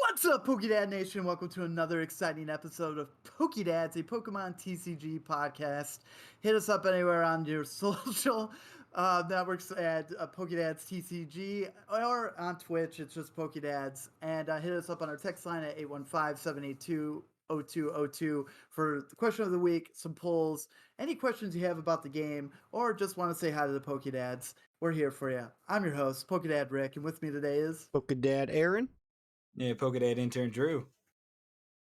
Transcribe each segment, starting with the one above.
What's up, Pokedad Nation? Welcome to another exciting episode of Pokedads, a Pokemon TCG podcast. Hit us up anywhere on your social networks at Pokedads TCG or on Twitch. It's just Pokedads. And hit us up on our text line at 815-782-0202 for the question of the week, some polls, any questions you have about the game, or just want to say hi to the Pokedads. We're here for you. I'm your host, Pokedad Rick, and with me today is Pokedad Aaron. Yeah, Pokedad Intern Drew.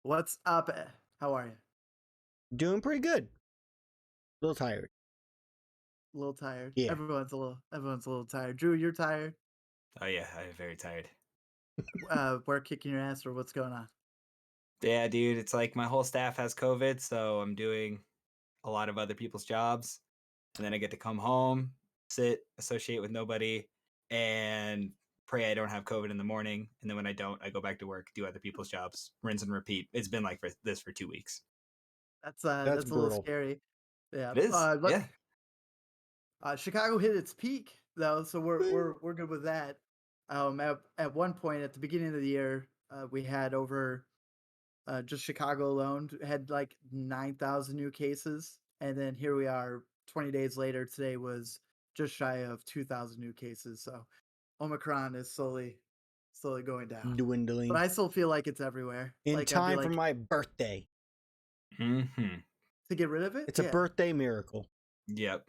What's up? How are you? Doing pretty good. A little tired. A little tired. Yeah. Everyone's a little tired. Drew, you're tired. Oh yeah, I'm very tired. We're kicking your ass, or what's going on? Yeah, dude, it's like my whole staff has COVID, so I'm doing a lot of other people's jobs, and then I get to come home, sit, associate with nobody, and pray I don't have COVID in the morning. And then when I don't, I go back to work, do other people's jobs, rinse and repeat. It's been like this for 2 weeks. That's a little brutal. scary. Yeah. It is. Yeah. Chicago hit its peak though, so we're good with that. At one point at the beginning of the year, we had over just Chicago alone had like 9,000 new cases, and then here we are 20 days later. Today was just shy of 2,000 new cases. So Omicron is slowly going down. Dwindling. But I still feel like it's everywhere. In like, time for my birthday. Mm-hmm. To get rid of it? It's a birthday miracle. Yep.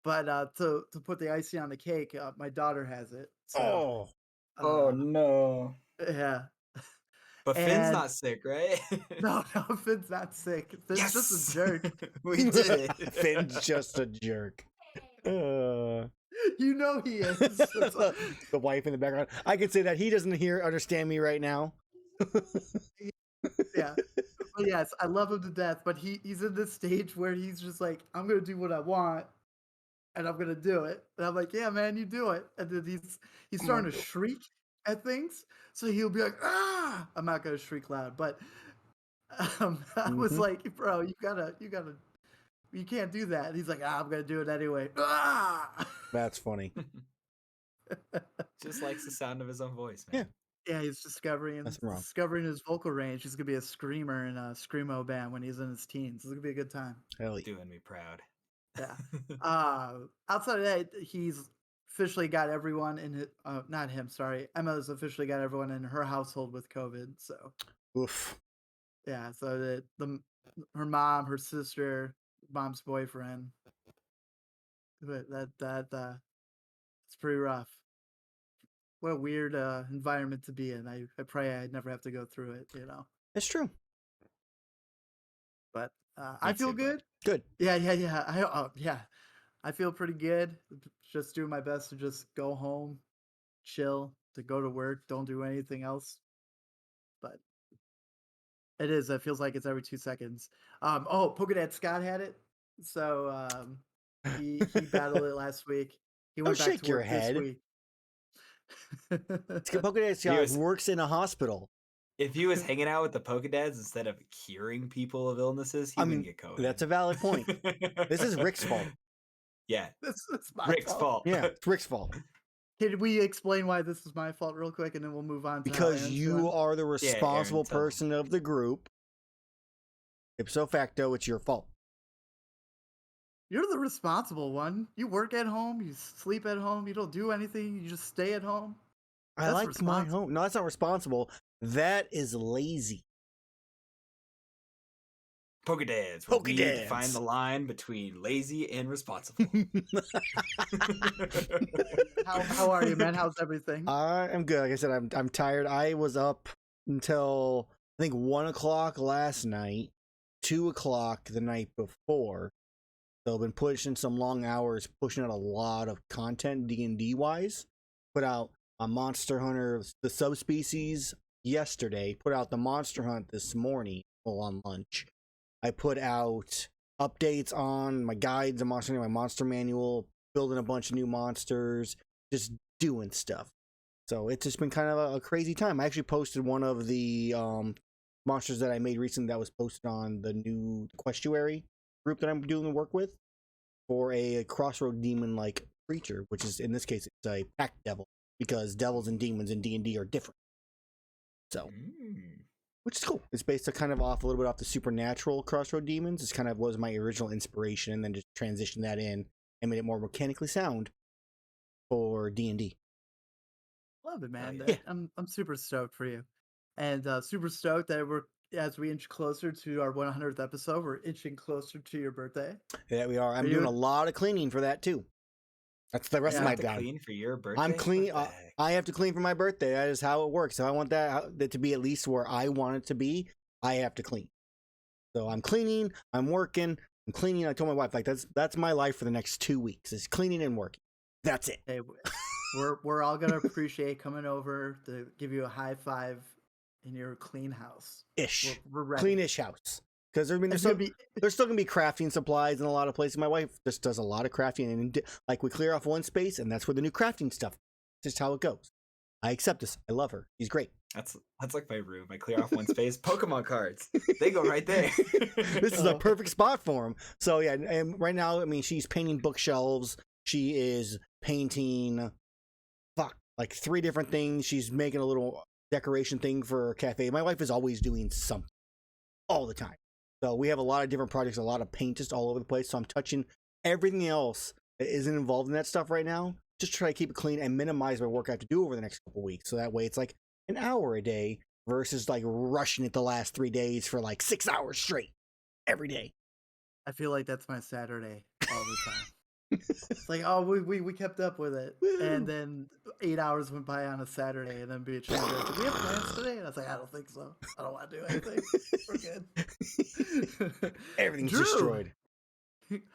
But to put the icing on the cake, my daughter has it. So, oh no. Yeah. But Finn's not sick, right? No, Finn's not sick. Finn's just a jerk. We did it. Finn's just a jerk. You know he is. The wife in the background. I can say that he doesn't understand me right now. Yeah. But yes, I love him to death, but he's in this stage where he's just like, I'm gonna do what I want, and I'm gonna do it. And I'm like, yeah, man, you do it. And then he's starting to shriek at things. So he'll be like, ah! I'm not gonna shriek loud, but I was like, bro, you can't do that. And he's like, I'm gonna do it anyway. Ah! That's funny. Just likes the sound of his own voice, man. Yeah, he's discovering his vocal range. He's gonna be a screamer in a screamo band when he's in his teens. It's gonna be a good time. Hell yeah. Doing me proud. Yeah. Outside of that, he's officially got everyone in his, not him, sorry. Emma's officially got everyone in her household with COVID. So, oof. Yeah. So her mom, her sister, mom's boyfriend. But it's pretty rough. What a weird environment to be in. I pray I never have to go through it. It's true. But I feel good. Good. Yeah. I feel pretty good. Just doing my best to just go home, chill, to go to work, don't do anything else. But it feels like it's every 2 seconds. Pokedad Scott had it. So he battled it last week. He went back to work this week. Pokedad Scott works in a hospital. If he was hanging out with the Pokedads instead of curing people of illnesses, he wouldn't get COVID. That's a valid point. This is Rick's fault. Yeah. This is my Rick's fault. Yeah, it's Rick's fault. Can we explain why this is my fault real quick, and then we'll move on to because you are the responsible person of the group. Ipso facto, it's your fault. You're the responsible one. You work at home, you sleep at home, you don't do anything, you just stay at home. I like my home. No, that's not responsible. That is lazy. Pokedads. We define the line between lazy and responsible. How are you, man? How's everything? I'm good. Like I said, I'm tired. I was up until I think 1 o'clock last night, 2 o'clock the night before. So I've been pushing some long hours, pushing out a lot of content D&D wise. Put out a Monster Hunter, the subspecies yesterday. Put out the Monster Hunt this morning while on lunch. I put out updates on my guides, my monster manual, building a bunch of new monsters, just doing stuff. So it's just been kind of a crazy time. I actually posted one of the monsters that I made recently that was posted on the new Questuary group that I'm doing the work with for a crossroad demon-like creature, which is, in this case, it's a pack devil, because devils and demons in D&D are different. So, Mm. which is cool. It's based kind of off a little bit off the supernatural Crossroad Demons. It's kind of was my original inspiration, and then just transitioned that in and made it more mechanically sound for D&D. Love it, man. yeah. I'm super stoked for you, and super stoked that we're as we inch closer to our 100th episode. We're inching closer to your birthday. Yeah, we are. I'm Are doing you? a lot of cleaning for that too. That's the rest You of Yeah. my have to time. clean for your I'm birthday? clean. What the heck? I have to clean for my birthday. That is how it works. So I want that to be at least where I want it to be. I have to clean. So I'm cleaning. I'm working. I'm cleaning. I told my wife like that's my life for the next 2 weeks. Is cleaning and working. That's it. Hey, we're all gonna appreciate coming over to give you a high five in your clean house. Ish. We're ready. Cleanish house. Because I mean, It's gonna be there's still gonna be crafting supplies in a lot of places. My wife just does a lot of crafting, and like we clear off one space, and that's where the new crafting stuff. Just how it goes. I accept this. I love her. She's great. That's like my room. I clear off one space. Pokemon cards. They go right there. This is a perfect spot for him. So yeah, and right now, I mean, she's painting bookshelves. She is painting, like 3 different things. She's making a little decoration thing for her cafe. My wife is always doing something, all the time. So we have a lot of different projects, a lot of paint just all over the place. So I'm touching everything else that isn't involved in that stuff right now. Just try to keep it clean and minimize my work I have to do over the next couple weeks. So that way it's like an hour a day versus like rushing it the last 3 days for like 6 hours straight every day. I feel like that's my Saturday all the time. It's like, oh, we kept up with it, and then 8 hours went by on a Saturday, and then Beatrice was like, "Do we have plans today?" And I was like, "I don't think so. I don't want to do anything. We're good." Everything's Drew, destroyed.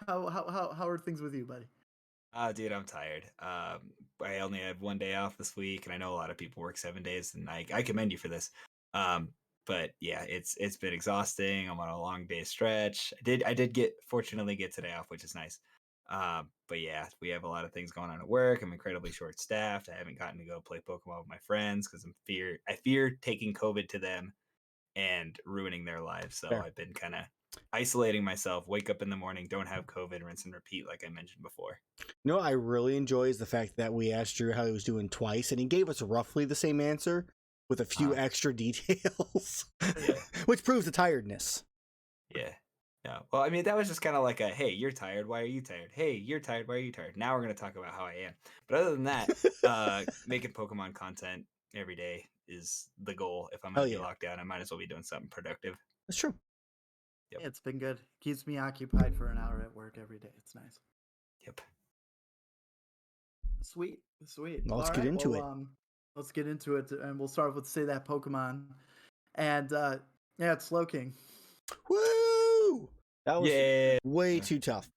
How are things with you, buddy? Dude, I'm tired. I only had 1 day off this week, and I know a lot of people work 7 days, and I commend you for this. But yeah, it's been exhausting. I'm on a long day stretch. I did fortunately get today off, which is nice. But yeah, we have a lot of things going on at work. I'm incredibly short staffed. I haven't gotten to go play Pokemon with my friends because I fear taking COVID to them and ruining their lives. So Fair. I've been kind of isolating myself, wake up in the morning, don't have COVID, rinse and repeat like I mentioned before. You know what I really enjoy is the fact that we asked Drew how he was doing twice, and he gave us roughly the same answer with a few extra details, which proves the tiredness. Yeah. No. Well, I mean, that was just kind of like a, hey, you're tired. Why are you tired? Hey, you're tired. Why are you tired? Now we're going to talk about how I am. But other than that, making Pokemon content every day is the goal. If I'm going to be locked down, I might as well be doing something productive. That's true. Yep. Yeah, it's been good. Keeps me occupied for an hour at work every day. It's nice. Yep. Sweet. Well, let's get into it. Let's get into it, and we'll start with Say That Pokemon. And yeah, it's Slowking. Woo! That was way too tough.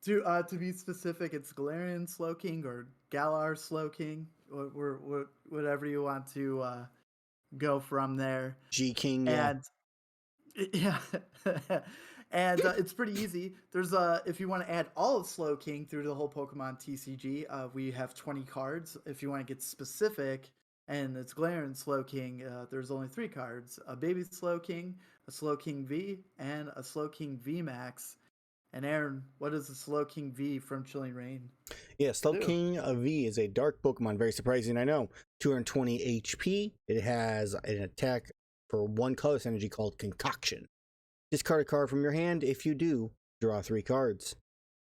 To be specific, it's Galarian Slowking or Galar Slowking, or whatever you want to go from there. G-King, yeah. And yeah, and it's pretty easy. There's if you want to add all of Slowking through the whole Pokemon TCG, we have 20 cards. If you want to get specific, and it's Galarian Slowking, there's only 3 cards: a Baby Slowking, a Slowking V, and a Slowking V Max. And Aaron, what is the Slowking V from Chilling Reign? Yeah, Slowking V is a dark Pokemon. Very surprising, I know. 220 HP. It has an attack for 1 colorless energy called Concoction. Discard a card from your hand. If you do, draw 3 cards.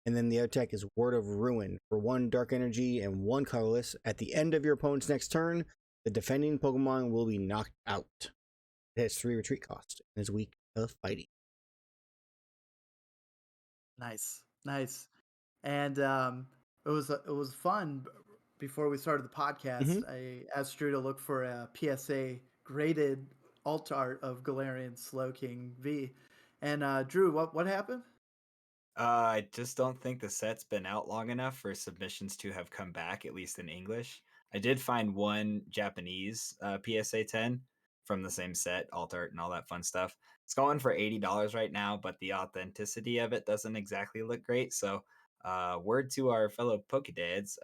And then the other attack is Word of Ruin for 1 dark energy and 1 colorless. At the end of your opponent's next turn, the defending Pokemon will be knocked out. It has 3 retreat cost and is weak to fighting. Nice. And it was fun. Before we started the podcast, I asked Drew to look for a PSA graded alt art of Galarian Slowking V. And Drew, what happened? I just don't think the set's been out long enough for submissions to have come back, at least in English. I did find one Japanese PSA 10 from the same set, alt art and all that fun stuff. It's going for $80 right now, but the authenticity of it doesn't exactly look great. So word to our fellow Pokedads,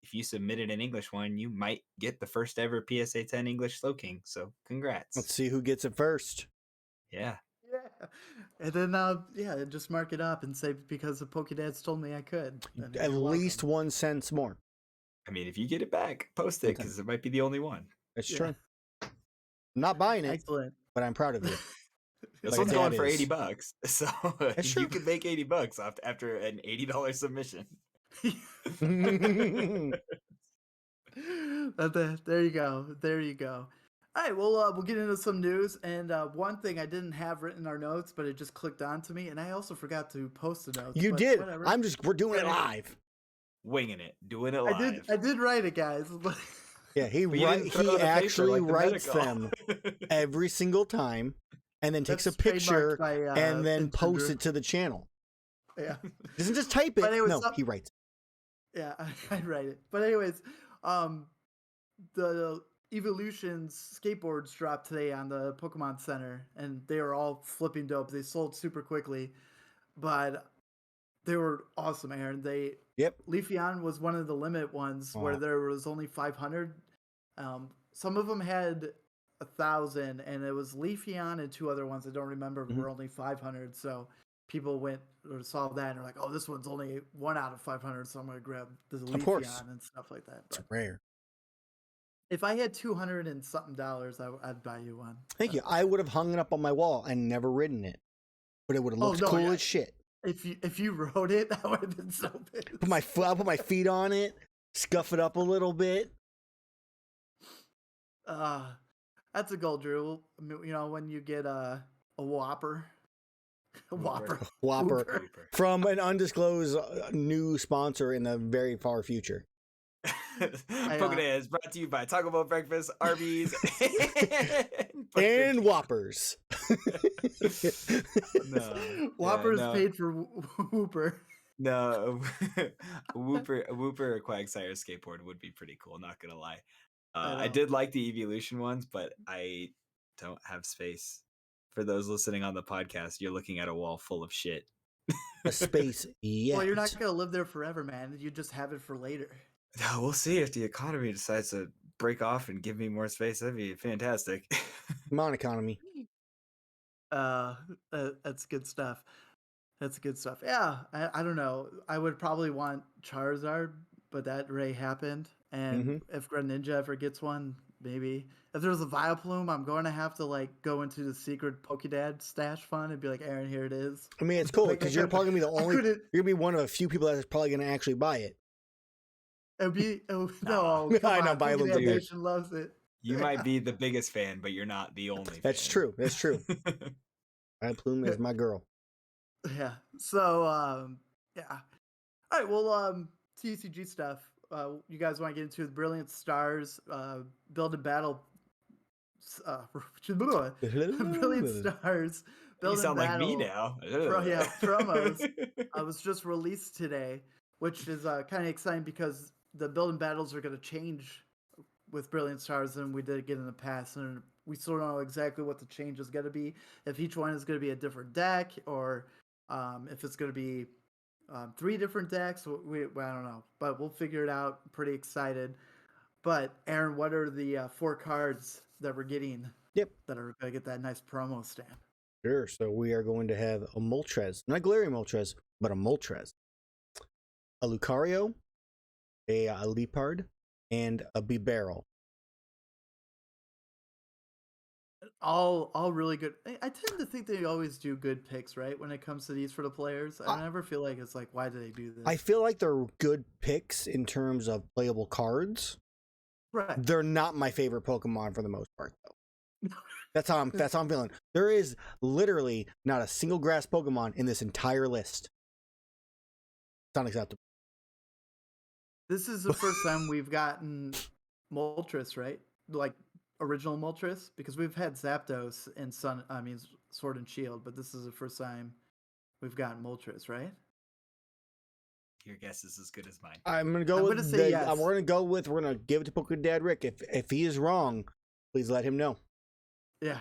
if you submitted an English one, you might get the first ever PSA 10 English Slowking. So congrats. Let's see who gets it first. Yeah. Yeah. And then, just mark it up and say, because the Pokedads told me I could. At least 1 cent more. I mean, if you get it back, post it, because it might be the only one. That's true. I'm not buying it, Excellent. but I'm proud of you. This Like one's a going dad for is. $80, so That's you true. can make $80 after an $80 submission. There you go. There you go. All right, well, we'll get into some news. And one thing I didn't have written in our notes, but it just clicked onto me, and I also forgot to post the notes. You but did. Whatever. We're doing it live. Winging it, doing it I live. did write it, guys. Yeah, he But you didn't throw he out a paper actually like the writes medical. them every single time, and then takes That's a picture trademarked by, and then Intern posts Drew. it to the channel. Yeah. Doesn't just type it. But anyways, No, he writes it. Yeah, I write it. But anyways, the Evolutions skateboards dropped today on the Pokemon Center, and they were all flipping dope. They sold super quickly, but they were awesome, Aaron. Yep. Leafeon was one of the limit ones where there was only 500. Some of them had 1,000, and it was Leafeon and two other ones I don't remember were only 500. So people went or saw that and were like, "Oh, this one's only 1 out of 500, so I'm gonna grab the Of course. Leafeon and stuff like that." It's But rare. if I had 200 and something dollars, I'd buy you one. Thank you. I would have hung it up on my wall and never ridden it, but it would have looked cool as shit. If you wrote it, that would have been so big. I'll put my feet on it, scuff it up a little bit. That's a goal, Drew. You know, when you get a Whopper. Whopper from an undisclosed new sponsor in the very far future. Pokedads brought to you by Taco Bell Breakfast, Arby's, and Whoppers. No, Whoppers paid for Whooper. No, Whooper or Quagsire skateboard would be pretty cool. Not gonna lie, I did like the Evolution ones, but I don't have space. For those listening on the podcast, you're looking at a wall full of shit. A space, yeah. Well, you're not gonna live there forever, man. You just have it for later. We'll see if the economy decides to break off and give me more space. That'd be fantastic. Come on, economy. That's good stuff. That's good stuff. Yeah, I don't know. I would probably want Charizard, but that Ray happened. And if Greninja ever gets one, maybe. If there's a Vileplume, I'm going to have to like go into the secret Pokedad stash fund and be like, Aaron, here it is. I mean, it's cool because you're probably gonna be the only. You're gonna be one of a few people that's probably gonna actually buy it. No, I know Vileplume Nation loves it. You might be the biggest fan, but you're not the only. That's true. That's true. Vileplume is my girl. Yeah. So yeah. All right. Well, TCG stuff. You guys want to get into the Brilliant Stars build and battle? Brilliant Stars. You sound like me now. Promos. Was just released today, which is kind of exciting because the build and battles are going to change with Brilliant Stars than we did get in the past, and we still don't know exactly what the change is going to be. If each one is going to be a different deck, or if it's going to be 3 different decks, I don't know, but we'll figure it out. Pretty excited. But Aaron, what are the 4 cards that we're getting? Yep, that are going to get that nice promo stamp. Sure. So we are going to have a Moltres, not Galarian Moltres, but a Moltres, a Lucario, a Leopard, and a Bibarel. All really good. I tend to think they always do good picks, right? When it comes to these for the players, I never feel like it's like, why do they do this? I feel like they're good picks in terms of playable cards. Right. They're not my favorite Pokemon for the most part, though. That's how I'm feeling. There is literally not a single grass Pokemon in this entire list. It's unacceptable. This is the first time we've gotten Moltres, right? Like original Moltres, because we've had Zapdos and Sword and Shield, but this is the first time we've gotten Moltres, right? Your guess is as good as mine. I'm gonna go with yes. We're gonna give it to Pokedad Rick. If he is wrong, please let him know. Yeah,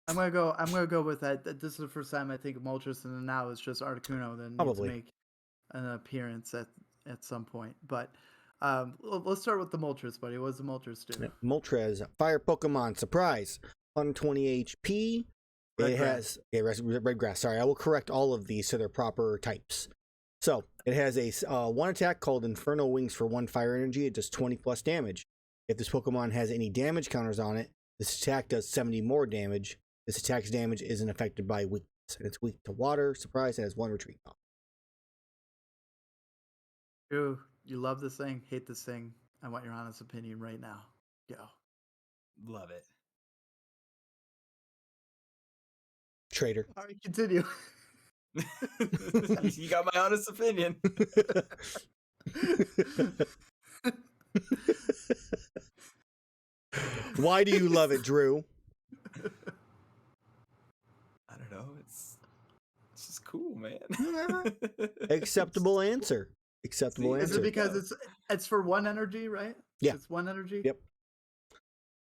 I'm gonna go with that. This is the first time I think Moltres, and now it's just Articuno that needs to make an appearance at some point. But let's start with the Moltres, buddy. What does the Moltres do? Yeah. Moltres, Fire Pokemon, surprise, 120 HP. Red Grass. Sorry, I will correct all of these to their proper types. So it has a 1 attack called Inferno Wings for 1 fire energy. It does 20 plus damage. If this Pokemon has any damage counters on it, This attack does 70 more damage. This attack's damage isn't affected by weakness, and it's weak to water. Surprise, it has 1 retreat cost. Drew, you love this thing, hate this thing. I want your honest opinion right now. Go. Love it. Traitor. All right, continue. You got my honest opinion. Why do you love it, Drew? I don't know. It's just cool, man. Acceptable answer. Acceptable Is answer. it because it's for 1 energy, right? Yeah. It's 1 energy? Yep.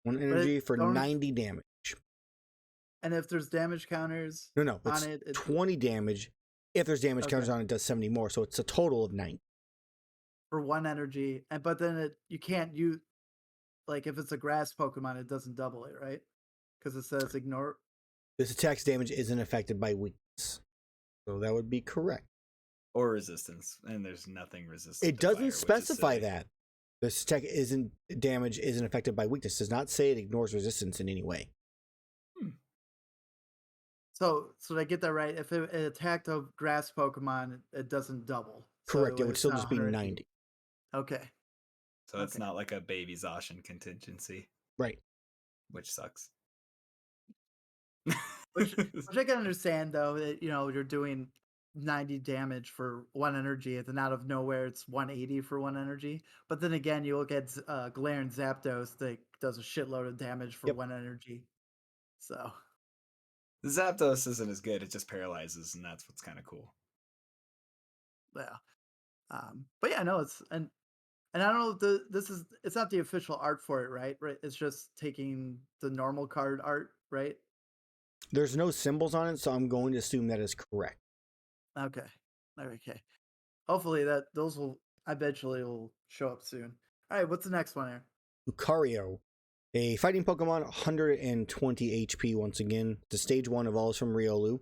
1 energy for 90 damage. And if there's damage counters No, on it's it, 20 damage. If there's damage counters on it, it does 70 more. So it's a total of 90. For 1 energy. But then you can't use, like, if it's a grass Pokemon, it doesn't double it, right? Because it says ignore. This attack's damage isn't affected by weakness. So that would be correct. Or resistance. And there's nothing resistant. It doesn't specify that. This attack damage isn't affected by weakness. It does not say it ignores resistance in any way. So did I get that right? If it attacked a grass Pokemon, it doesn't double. Correct. So It would still it's just not be 100. 90. Okay. So it's not like a baby Zacian contingency. Right. Which sucks. Which I can understand, though, that, you're doing 90 damage for 1 energy, and then out of nowhere it's 180 for 1 energy. But then again, you look at Galarian Zapdos that does a shitload of damage for 1 energy. So the Zapdos isn't as good; it just paralyzes, and that's what's kind of cool. Yeah, but yeah, no, it's and I don't know if it's not the official art for it, right? Right, it's just taking the normal card art, right? There's no symbols on it, so I'm going to assume that is correct. Okay. Hopefully those will eventually will show up soon. All right, what's the next one here? Lucario, a fighting Pokemon, 120 HP once again. The stage 1 evolves from Riolu.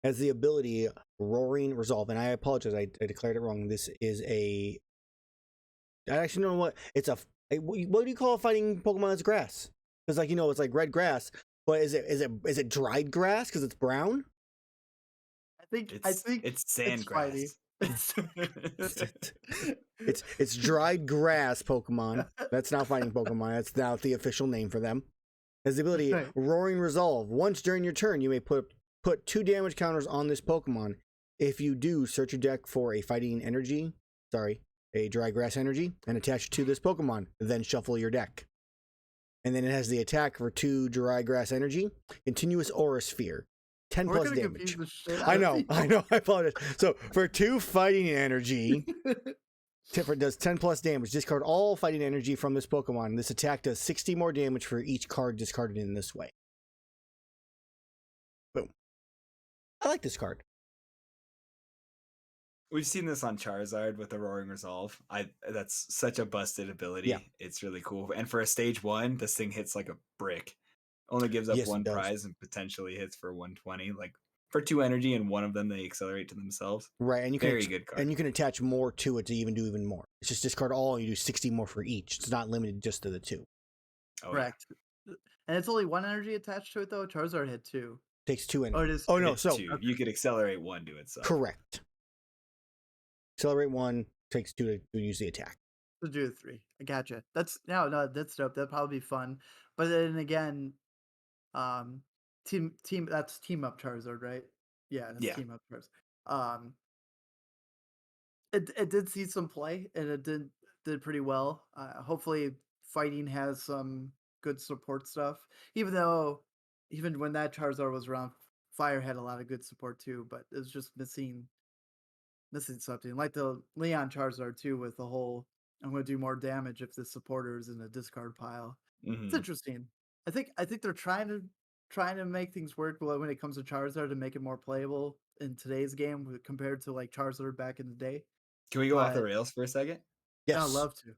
Has the ability Roaring Resolve, and I apologize, I declared it wrong. This is I actually don't know what it's a. What do you call a fighting Pokemon that's grass? It's like it's like red grass, but is it dried grass because it's brown? I think it's sandgrass. It's dried grass Pokemon. That's not fighting Pokemon. That's now the official name for them. Has the ability Roaring Resolve. Once during your turn, you may put 2 damage counters on this Pokemon. If you do, search your deck for a dry grass energy, and attach it to this Pokemon. Then shuffle your deck. And then it has the attack for 2 dry grass energy. Continuous Aura Sphere. 10 plus damage. I know. I apologize. So for 2 fighting energy, Tiffer does 10 plus damage. Discard all fighting energy from this Pokemon. This attack does 60 more damage for each card discarded in this way. Boom. I like this card. We've seen this on Charizard with the Roaring Resolve. That's such a busted ability. Yeah. It's really cool. And for a stage 1, this thing hits like a brick. Only gives up 1 prize and potentially hits for 120. Like for 2 energy, and one of them they accelerate to themselves. Right, and you can good card. And you can attach more to it to do even more. It's just discard all, and you do 60 more for each. It's not limited just to the 2. Correct. Yeah. And it's only 1 energy attached to it, though. Charizard had 2. Takes 2 energy. Oh, it is. Oh no, so 2. You could accelerate 1 to itself. Correct. Accelerate 1, takes 2 to use the attack. To do 3. I gotcha. That's that's dope. That'd probably be fun. But then again, that's team up Charizard, right? Yeah, that's team up Charizard. It did see some play, and it did pretty well. Hopefully fighting has some good support stuff. Even when that Charizard was around, Fire had a lot of good support too, but it was just missing something. Like the Leon Charizard too, with the whole I'm gonna do more damage if the supporter is in a discard pile. It's interesting. I think they're trying to make things work when it comes to Charizard to make it more playable in today's game compared to like Charizard back in the day. Can we go off the rails for a second? Yes. I'd love to.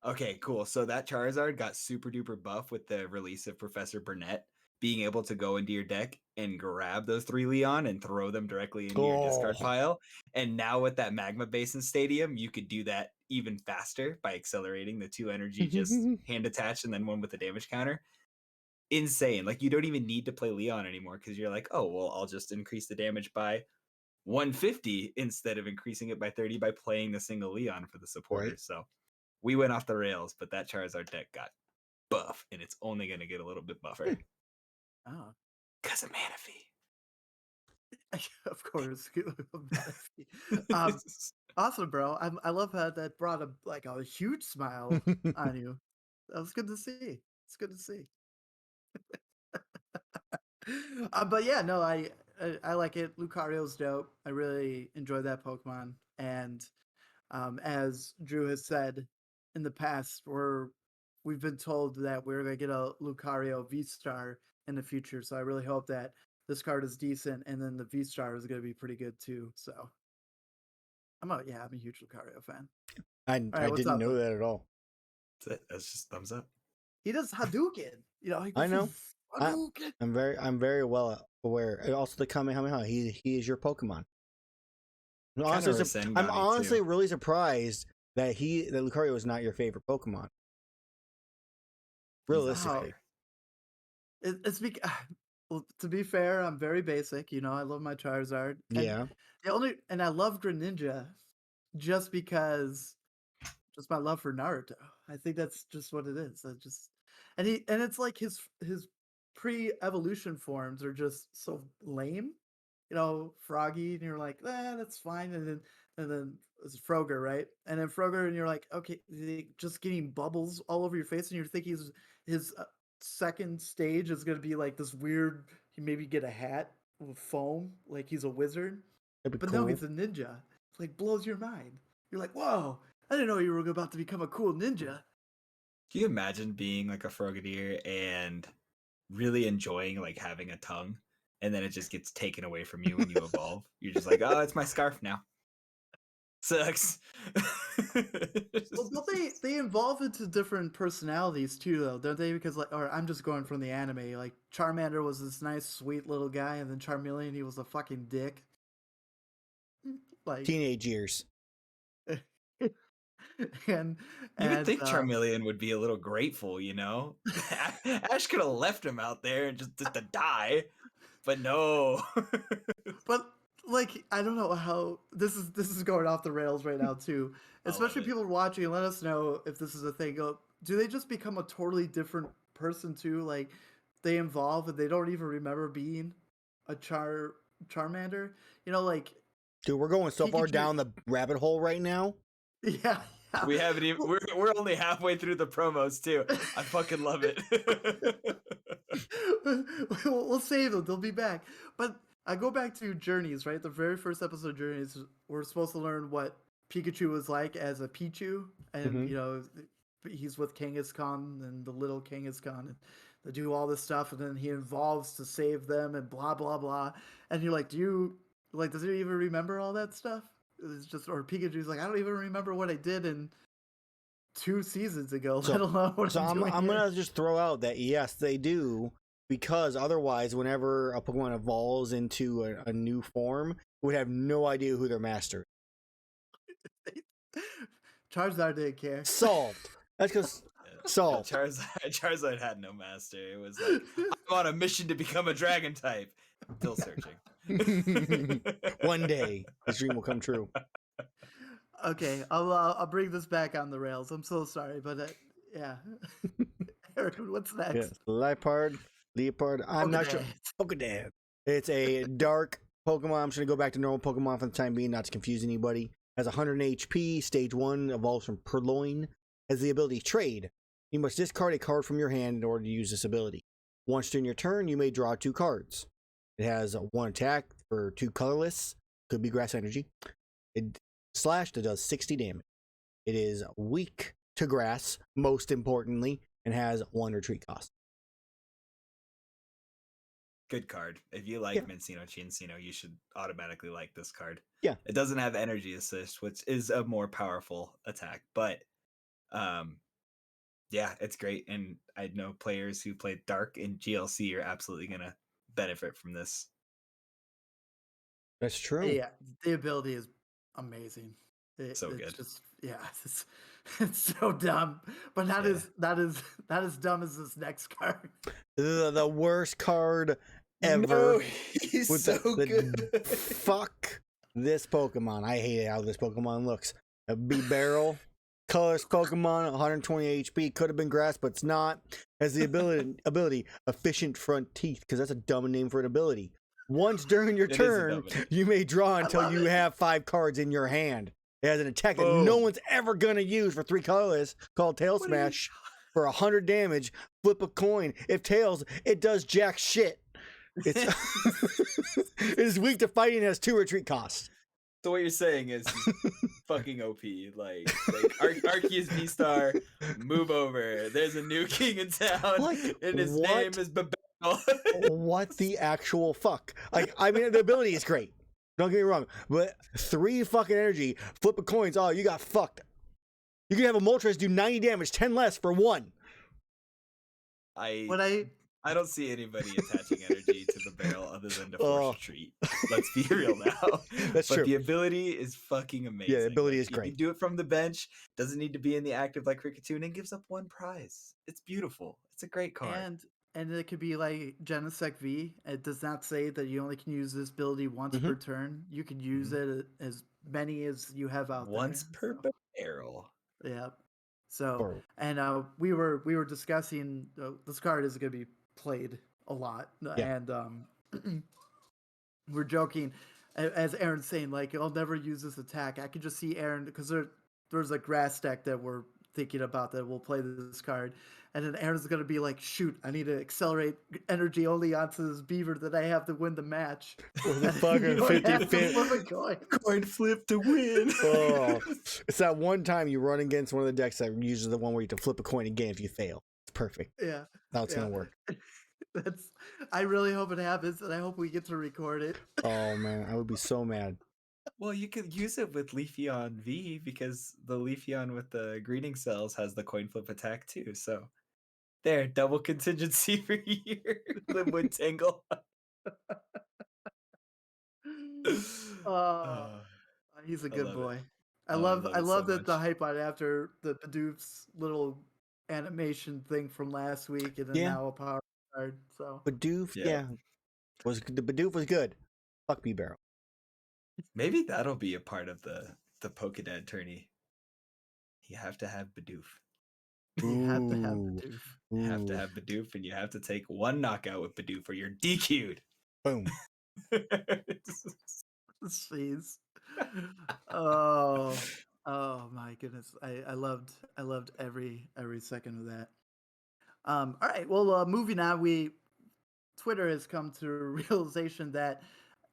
Okay, cool. So that Charizard got super duper buff with the release of Professor Burnett being able to go into your deck and grab those 3 Leon and throw them directly into your discard pile. And now with that Magma Basin Stadium, you could do that even faster by accelerating the 2 energy just hand attached and then 1 with the damage counter. insane. Like, you don't even need to play Leon anymore because you're like, oh, well, I'll just increase the damage by 150 instead of increasing it by 30 by playing the single Leon for the Right? supporters. So we went off the rails, but that Charizard deck got buff, and it's only going to get a little bit buffer Oh, because of Mana Fee. of course. um, awesome, bro. I love how that brought a huge smile on you. That was good to see. It's good to see. But yeah, no, I like it. Lucario's dope. I really enjoy that Pokemon, and as Drew has said in the past, we've been told that we're gonna get a Lucario V Star in the future. So I really hope that this card is decent, and then the V Star is gonna be pretty good too. So I'm a huge Lucario fan. All right, I what's didn't up? know that at all. That's it. That's just thumbs up. He does Hadouken. He I goes know. I, Hadouken. I'm very well aware. And also the Kamehameha. He is your Pokemon. Kind of I'm Rasengani honestly too. really surprised that Lucario is not your favorite Pokemon. Realistically. It's because, well, to be fair, I'm very basic. I love my Charizard, and Yeah. I love Greninja just because just my love for Naruto. I think that's just what it is. And it's like his pre-evolution forms are just so lame. Froggy, and you're like, that's fine. And then it's Froger, right? And then Froger, and you're like, okay, just getting bubbles all over your face, and you're thinking his second stage is gonna be like this weird. He maybe get a hat with foam, like he's a wizard. That'd be But no, cool. he's a ninja. Like blows your mind. You're like, whoa! I didn't know you were about to become a cool ninja. Can you imagine being like a Frogadier and really enjoying like having a tongue, and then it just gets taken away from you when you evolve? You're just like, oh, it's my scarf now. Sucks. Well, don't they evolve into different personalities too, though, don't they? Because or I'm just going from the anime. Like Charmander was this nice, sweet little guy, and then Charmeleon, he was a fucking dick. Like, Teenage years. and You would and think Charmeleon would be a little grateful, you know? Ash could have left him out there and just to die, but no. but like I don't know how this is going off the rails right now too. I love Especially it. people watching, let us know if this is a thing. Do they just become a totally different person too? Like they evolve and they don't even remember being a Charmander. Like Dude, we're going so far Pikachu. down the rabbit hole right now. Yeah, yeah. We haven't even. Well, We're only halfway through the promos too. I fucking love it. we'll save them. They'll be back. But I go back to Journeys, right? The very first episode of Journeys, we're supposed to learn what Pikachu was like as a Pichu, and Mm-hmm. he's with Kangaskhan and the little Kangaskhan, and they do all this stuff, and then he evolves to save them, and blah blah blah. And you're like, does he even remember all that stuff? It's just, or Pikachu's like, I don't even remember what I did in 2 seasons ago, let So alone what so I'm I'm doing I'm here. gonna just throw out that yes, they do, because otherwise, whenever a Pokemon evolves into a new form, we would have no idea who their master is. Charizard didn't care. Solved. That's because solved. Charizard had no master. It was like, I'm on a mission to become a dragon type. Still searching. One day, this dream will come true. Okay, I'll bring this back on the rails. I'm so sorry, but yeah. Eric, what's Yes, next? Leopard. I'm not sure. Pokedad. Pokedad. It's a dark Pokemon. I'm just gonna go back to normal Pokemon for the time being, not to confuse anybody. Has 100 HP. Stage 1 evolves from Purloin. Has the ability Trade. You must discard a card from your hand in order to use this ability. Once during your turn, you may draw 2 cards. It has 1 attack for 2 colorless. Could be Grass Energy. It slashed. It does 60 damage. It is weak to grass, most importantly, and has 1 retreat cost. Good card. If you like Mincino Chincino, you should automatically like this card. Yeah. It doesn't have energy assist, which is a more powerful attack, but yeah, it's great. And I know players who play Dark in GLC are absolutely gonna benefit from this. That's true. Yeah, the ability is amazing. So It's good. just it's so dumb, but not Yeah. as not as not as dumb as this next card. The worst card No, ever. he's With so the good. fuck this Pokemon. I hate how this Pokemon looks. A B barrel, colorless Pokemon, 120 HP. Could have been grass, but it's not. Has the ability efficient front teeth, because that's a dumb name for an ability. Once during your It is a turn, dumb name. you may draw I until love you it. have 5 cards in your hand. It has an attack that no Boom. one's ever gonna use for 3 colorless, called Tail What are you- Smash. For 100 damage, flip a coin. If tails, it does jack shit. It's it is weak to fighting and has 2 retreat costs. So what you're saying is he's fucking OP. Like Arceus V-Star, move over. There's a new king in town, Like, and his what? name is Babel. What the actual fuck? Like, I mean, the ability is great. Don't get me wrong, but 3 fucking energy, flip a coins. Oh, you got fucked. You can have a Moltres do 90 damage, 10 less for 1. When I don't see anybody attaching energy to the barrel other than to force Oh. retreat. Let's be real now. That's but true. the ability is fucking amazing. Yeah, the ability is You great. can do it from the bench. Doesn't need to be in the active like Kricketune, and gives up 1 prize. It's beautiful. It's a great card. and it could be like Genesect V. It does not say that you only can use this ability once per turn. You can use it as many as you have out Once there. per barrel. Yeah. So Or- and we were discussing this card is going to be played a lot, Yeah. and we're joking as Aaron's saying, like, I'll never use this attack. I could just see Aaron, because there's a grass deck that we're thinking about that will play this card, and then Aaron's gonna be like, shoot, I need to accelerate energy only onto this beaver that I have to win the match. With a fucking 50-50 coin flip to win. Oh, it's that one time you run against one of the decks that uses the one where you have to flip a coin again if you fail. It's perfect. Yeah, That's how it's gonna work. I really hope it happens, and I hope we get to record it. Oh man, I would be so mad. Well, you could use it with Leafeon V, because the Leafeon with the greeting cells has the coin flip attack too. So there, double contingency for your Limwood Tangle. He's a I good love boy. it. I Oh, love it so that the much. hype on it after the Bidoof's little animation thing from last week, and then Yeah. now a power card. So Bidoof, Yeah. the Bidoof was good. Fuck B barrel. Maybe that'll be a part of the Pokedad tourney. You have to have Bidoof. you have to have Ooh. Bidoof. You have to have Bidoof, and you have to take 1 knockout with Bidoof, or you're DQ'd. Boom. Jeez. Oh, my goodness. I loved every second of that. All right. Well, moving on, Twitter has come to a realization that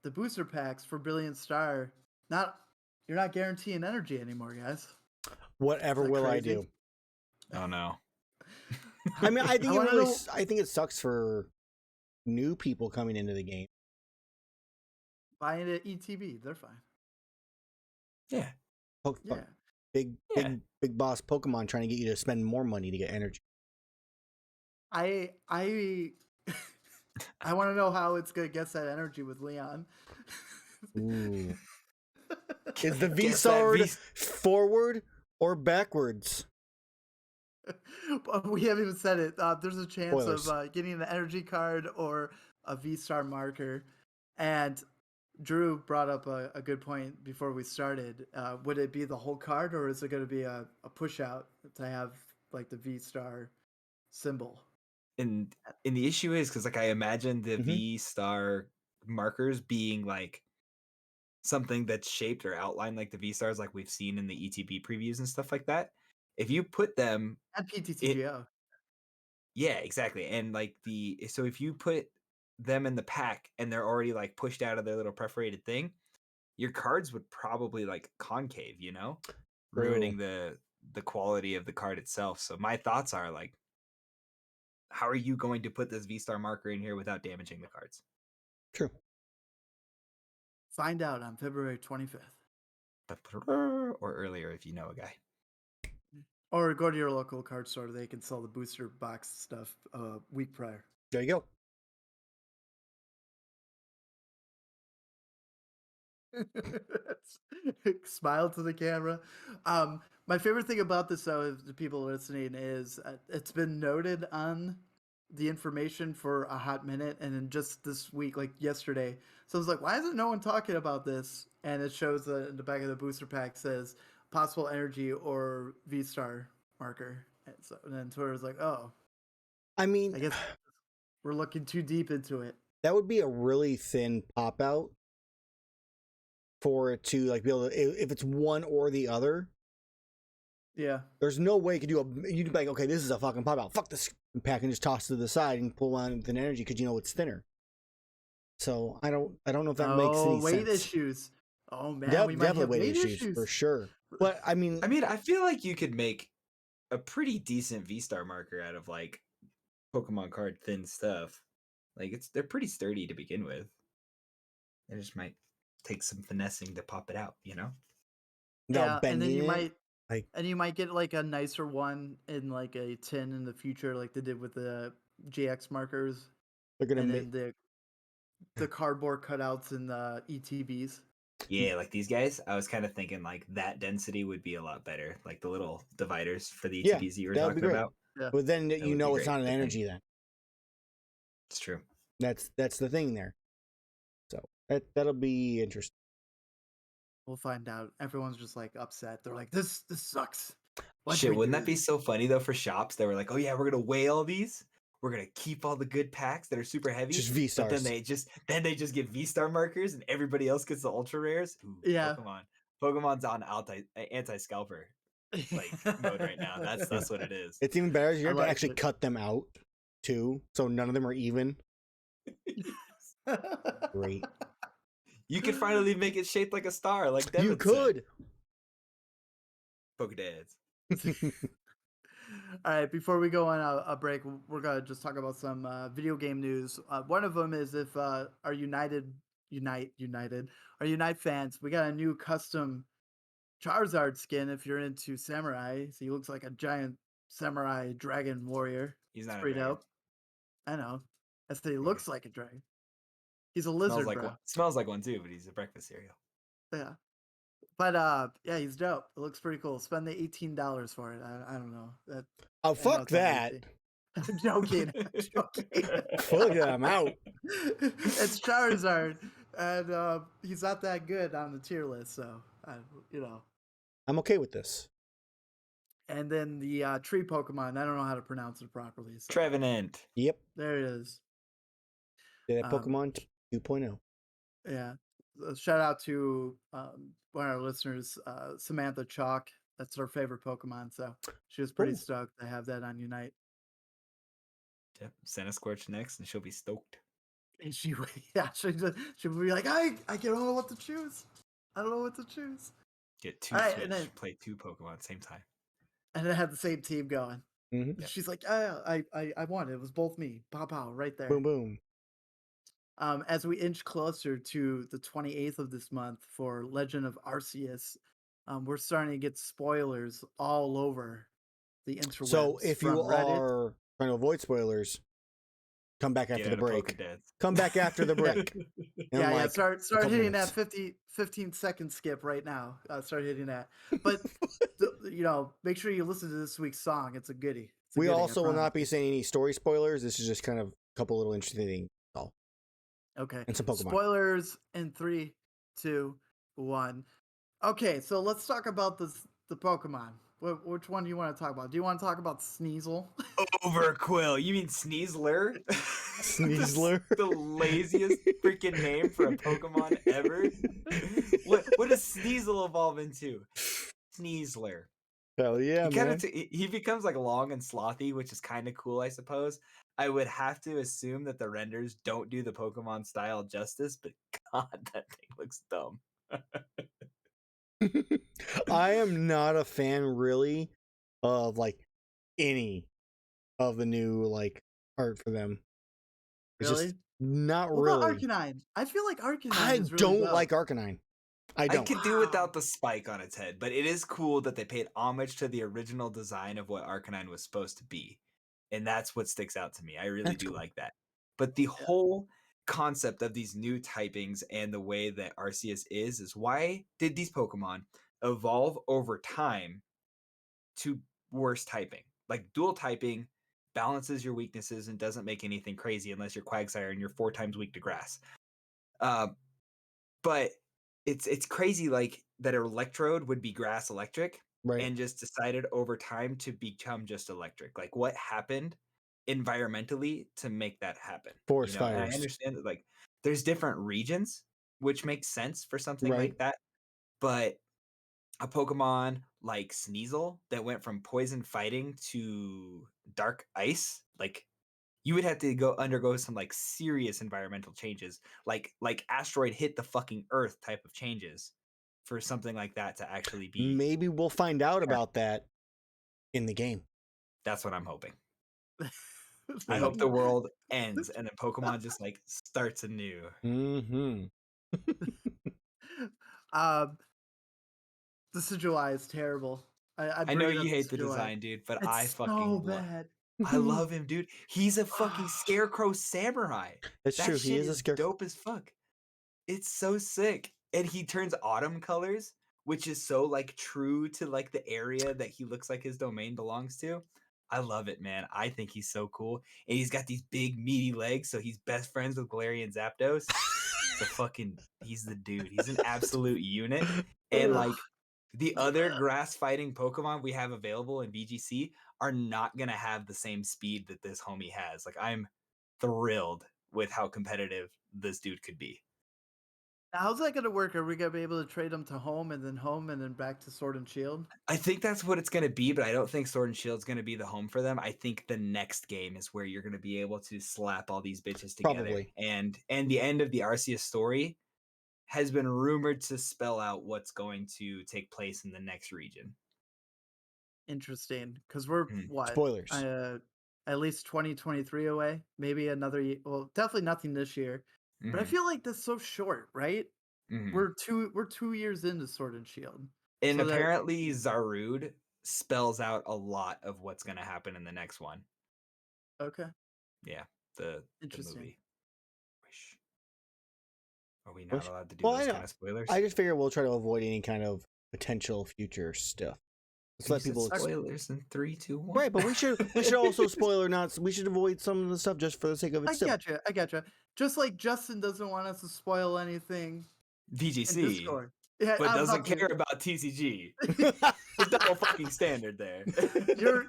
the booster packs for Brilliant Star you're not guaranteeing energy anymore, guys. Whatever Is that will I crazy? do? Oh no. I mean, I think wanna know- I think it sucks for new people coming into the game. Buying it ETB, they're fine. Yeah. Yeah. Big boss Pokemon trying to get you to spend more money to get energy. I want to know how it's gonna get that energy with Leon. Ooh. Is the Guess V that sword V- forward or backwards? But we haven't even said it. There's a chance Spoilers. of getting an energy card or a V-Star marker. And Drew brought up a good point before we started. Would it be the whole card, or is it going to be a push out to have like the V-Star symbol? And the issue is because, like, I imagine the Mhm. V-Star markers being like something that's shaped or outlined like the V-Stars, like we've seen in the ETB previews and stuff like that. If you put them And PTTGO. Yeah, exactly. And like so if you put them in the pack and they're already like pushed out of their little perforated thing, your cards would probably like concave, ruining the quality of the card itself. So my thoughts are like, how are you going to put this V-Star marker in here without damaging the cards? True. Find out on February 25th. Or earlier if you know a guy. Or go to your local card store. They can sell the booster box stuff a week prior. There you go. Smile to the camera. My favorite thing about this, though, if the people listening, is it's been noted on the information for a hot minute, and then just this week, like yesterday, so I was like, "Why isn't no one talking about this?" And it shows that in the back of the booster pack says possible energy or V star marker, and then Twitter was like, "Oh, I mean, I guess we're looking too deep into it." that would be a really thin pop out for it to like be able to, if it's one or the other. Yeah. There's no way you could you'd be like, okay, this is a fucking pop out. Fuck this pack and just toss it to the side and pull on with an energy because you know it's thinner. So I don't know if that makes any weight sense. issues. Oh man, we might Definitely have weight weight issues for sure. But I mean, I feel like you could make a pretty decent V-Star marker out of like Pokemon card thin stuff. Like they're pretty sturdy to begin with. It just might take some finessing to pop it out, you know? without Yeah, and then bending it, like you might get like a nicer one in like a tin in the future, like they did with the GX markers, they're gonna and make. then the cardboard cutouts in the ETBs. Yeah, like these guys, I was kind of thinking like that density would be a lot better. Like the little dividers for the Yeah, ETBs that you were that would be talking great. about. Yeah. But then That you would be know it's great. not an But then energy. Then it's true. that's the thing there. So that'll be interesting. We'll find out. Everyone's just like upset. They're like, "This sucks." Why'd Shit, we wouldn't do that be this? so funny though for shops that were like, oh yeah, we're gonna weigh all these. We're gonna keep all the good packs that are super heavy. Just V But then stars. they just get V-Star markers and everybody else gets the ultra rares. Ooh, Yeah. Pokemon. Pokemon's on anti scalper like mode right now. That's what it is. It's even better. You're I going to like actually it. cut them out too, so none of them are even. Great. You could finally make it shaped like a star, like Devin You said. could. Pokedads. All right, before we go on a break, we're gonna just talk about some video game news. One of them is if our Unite fans, we got a new custom Charizard skin. If you're into samurai, so he looks like a giant samurai dragon warrior. He's It's not a pretty dragon. dope. I know. I said he Okay. looks like a dragon. He's a lizard, bro. Smells like one too, but he's a breakfast cereal. Yeah. But yeah, he's dope. It looks pretty cool. Spend the $18 for it. I don't know. Oh, I know fuck it's not that. 18. I'm joking. I'm joking. Fuck that. I'm out. It's Charizard, and he's not that good on the tier list, so you know. I'm okay with this. And then the tree Pokemon. I don't know how to pronounce it properly. So Trevenant. Yep. there it is. That Pokemon 2.0. Yeah. Shout out to one of our listeners, Samantha Chalk. That's her favorite Pokemon, so she was pretty Cool. stoked to have that on Unite. Yep. Send a Scorch next, and she'll be stoked. And she she'll be like, I don't know what to choose. I don't know what to choose. Get two All right, Switch, and then play two Pokemon at the same time. and then have the same team going. Mm-hmm. Yep. She's like, I won. It was both me. Pow pow, right there. Boom, boom. As we inch closer to the 28th of this month for Legend of Arceus, we're starting to get spoilers all over the interwebs. So if you from Reddit. are trying to avoid spoilers, come back after Get the out of break. Pokedads. Come back after the break. In Yeah, like start a couple hitting minutes. that 15-second skip right now. Start hitting that. But make sure you listen to this week's song. It's a goodie. It's a We goodie, I also will not promise. be saying any story spoilers. This is just kind of a couple little interesting things. All. Okay. And some Pokemon. Spoilers in 3, 2, 1. Okay, so let's talk about the Pokemon. Which one do you want to talk about? Do you want to talk about Sneasel? Overquill. You mean Sneasler? Sneasler? The laziest freaking name for a Pokemon ever. What does Sneasel evolve into? Sneasler. Hell yeah, man. He becomes like long and slothy, which is kind of cool, I suppose. I would have to assume that the renders don't do the Pokemon style justice, but God, that thing looks dumb. I am not a fan really of like any of the new like art for them. It's Really? just not What really. about Arcanine? I feel like Arcanine I is really don't dope. like Arcanine. I don't. could do without the spike on its head, but it is cool that they paid homage to the original design of what Arcanine was supposed to be. And that's what sticks out to me. I really That's do cool. like that. But the whole concept of these new typings and the way that Arceus is why did these Pokemon evolve over time to worse typing? Like dual typing balances your weaknesses and doesn't make anything crazy unless you're Quagsire and you're 4 times weak to grass. Uh, but it's crazy like that Electrode would be grass electric Right. and just decided over time to become just electric. Like what happened environmentally to make that happen? Forest And I fires. understand that like there's different regions, which makes sense for something Right. like that. But a Pokemon like Sneasel that went from poison fighting to dark ice, like you would have to go undergo some like serious environmental changes, like asteroid hit the fucking earth type of changes for something like that to actually be. Maybe we'll find out about that in the game. That's what I'm hoping. I Yeah. hope the world ends and then Pokemon just like starts anew. Mm-hmm. The Sigil is terrible. I I know bring it you up to hate the Sigil. design, dude, but I It's so fucking bad. I love him, dude. He's a fucking scarecrow samurai. That's That true. He shit is a is scarecrow. dope as fuck. It's so sick. And he turns autumn colors, which is so like true to like the area that he looks like his domain belongs to. I love it, man. I think he's so cool. And he's got these big meaty legs, so he's best friends with Galarian Zapdos. He's the dude. He's an absolute unit. And like the other grass fighting Pokemon we have available in VGC are not gonna have the same speed that this homie has. Like I'm thrilled with how competitive this dude could be. How's that gonna work? Are we gonna be able to trade them to home and then back to Sword and Shield? I think that's what it's going to be, but I don't think Sword and Shield's going to be the home for them. I think the next game is where you're going to be able to slap all these bitches together. Probably. And the end of the Arceus story has been rumored to spell out what's going to take place in the next region. Interesting, because we're what? Spoilers. At least 2023 away. Maybe another year. Well, definitely nothing this year. But I Mhm, feel like that's so short, right? mhm. We're 2 years into Sword and Shield. And So that apparently Zarude spells out a lot of what's going to happen in the next one. okay, Yeah, the interesting. movie. Wish. Are we not Which- allowed to do well, those I kind of spoilers? I just figure we'll try to avoid any kind of potential future stuff. Let's You let said people spoilers in 3, 2, 1. right, but we should also spoiler not. We should avoid some of the stuff just for the sake of it. I Still, gotcha. I gotcha. Just like Justin doesn't want us to spoil anything in VGC, Discord. Yeah, but I'm doesn't about care to. about TCG. The double fucking standard there.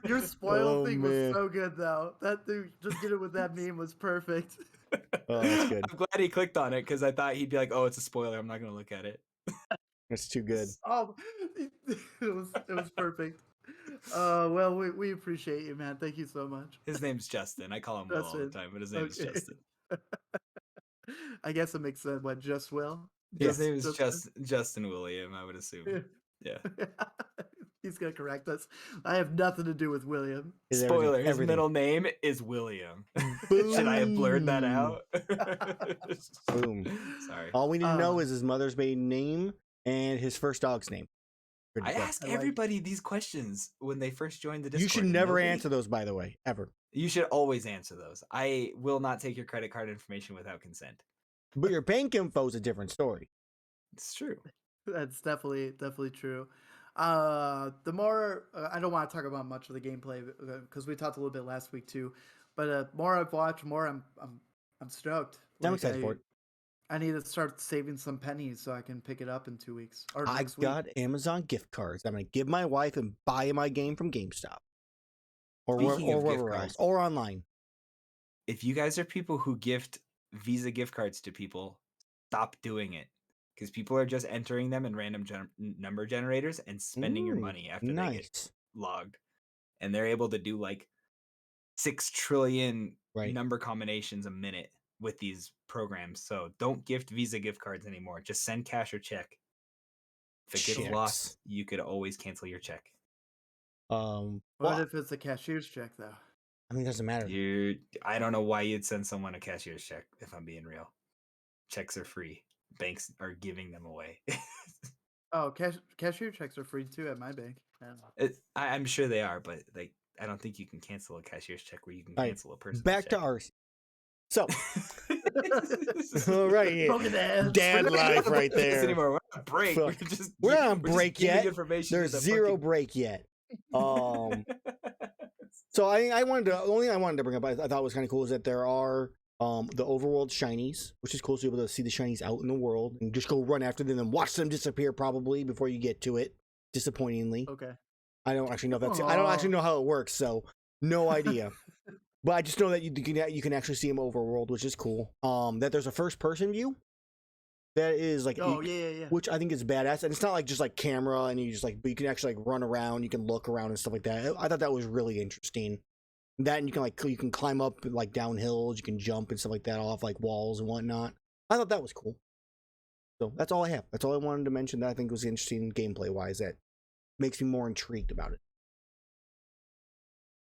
Your spoil Oh, thing was man. so good though. That dude just get it with that meme was perfect. Oh, that's good. I'm glad he clicked on it because I thought he'd be like, "Oh, it's a spoiler. I'm not gonna look at it." That's too good. Oh, it was perfect. Well, we appreciate you, man. Thank you so much. His name's Justin. I call him Will That's all the it. time, but his name is Okay. Justin. I guess it makes sense. What, just Will? His Yes. name is Justin? Justin William. I would assume. Yeah. He's gonna correct us. I have nothing to do with William. Is Spoiler: his everything. middle name is William. Boom. Should I have blurred that out? Boom. Sorry. All we need to know is his mother's maiden name and his first dog's name. Good to I go. ask I like- everybody these questions when they first join the Discord. You should and never nobody- answer those, by the way, ever. You should always answer those. I will not take your credit card information without consent. But your bank info is a different story. It's true. That's definitely true. The more I don't want to talk about much of the gameplay because we talked a little bit last week too, but more I've watched, more I'm stoked. I'm excited for it. I need to start saving some pennies so I can pick it up in 2 weeks or I next week. got Amazon gift cards. I'm gonna give my wife and buy my game from GameStop or Speaking of gift wherever else cards, or online. if you guys are people who gift Visa gift cards to people, stop doing it because people are just entering them in random number generators and spending your money after they get logged, and they're able to do like 6 trillion number combinations a minute with these programs. So don't gift Visa gift cards anymore. Just send cash or check. If it gets lost, you could always cancel your check. What if it's a cashier's check though? I mean, it doesn't matter. I don't know why you'd send someone a cashier's check, if I'm being real. Checks are free. Banks are giving them away. Oh, cashier checks are free too at my bank. I'm sure they are, but like I don't think you can cancel a cashier's check where you can cancel a person's Back check. to ours. So All right, yeah. Pokedads. Dad We're not life on right podcast there. anymore. We're on break. Fuck. We're not on just break giving yet. information to There's the zero fucking... break yet. So I wanted to, the only thing I wanted to bring up, I thought was kind of cool, is that there are the Overworld Shinies, which is cool to be able to see the Shinies out in the world and just go run after them and watch them disappear probably before you get to it. Disappointingly. Okay. I don't actually know if that's. I don't actually know how it works, so no idea. But I just know that you can actually see them overworld, which is cool. That there's a first person view. That is like, yeah. Which I think is badass, and it's not like just like camera and you just like, but you can actually like run around, you can look around and stuff like that. I thought that was really interesting. That, and you can climb up like down hills, you can jump and stuff like that off like walls and whatnot. I thought that was cool. So that's all I have. That's all I wanted to mention that I think was interesting gameplay wise. That makes me more intrigued about it.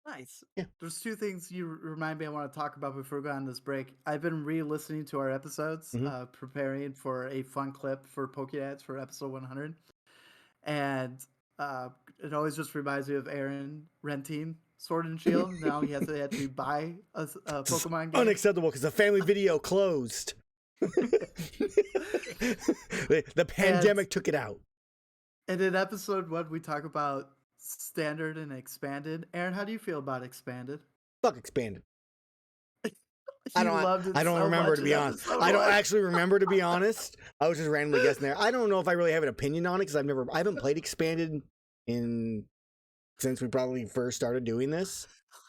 Nice. Yeah. There's two things you remind me I want to talk about before we go on this break. I've been re-listening to our episodes, preparing for a fun clip for Pokedads for episode 100. And it always just reminds me of Aaron renting Sword and Shield. Now he has to actually buy a Pokemon game. Unacceptable because the family video closed. The pandemic took it out. And in episode 1, we talk about standard and expanded. Aaron, how do you feel about expanded? Fuck expanded. I don't remember, to be honest. I don't actually remember, to be honest. I was just randomly guessing there. I don't know if I really have an opinion on it because I haven't played expanded since we probably first started doing this.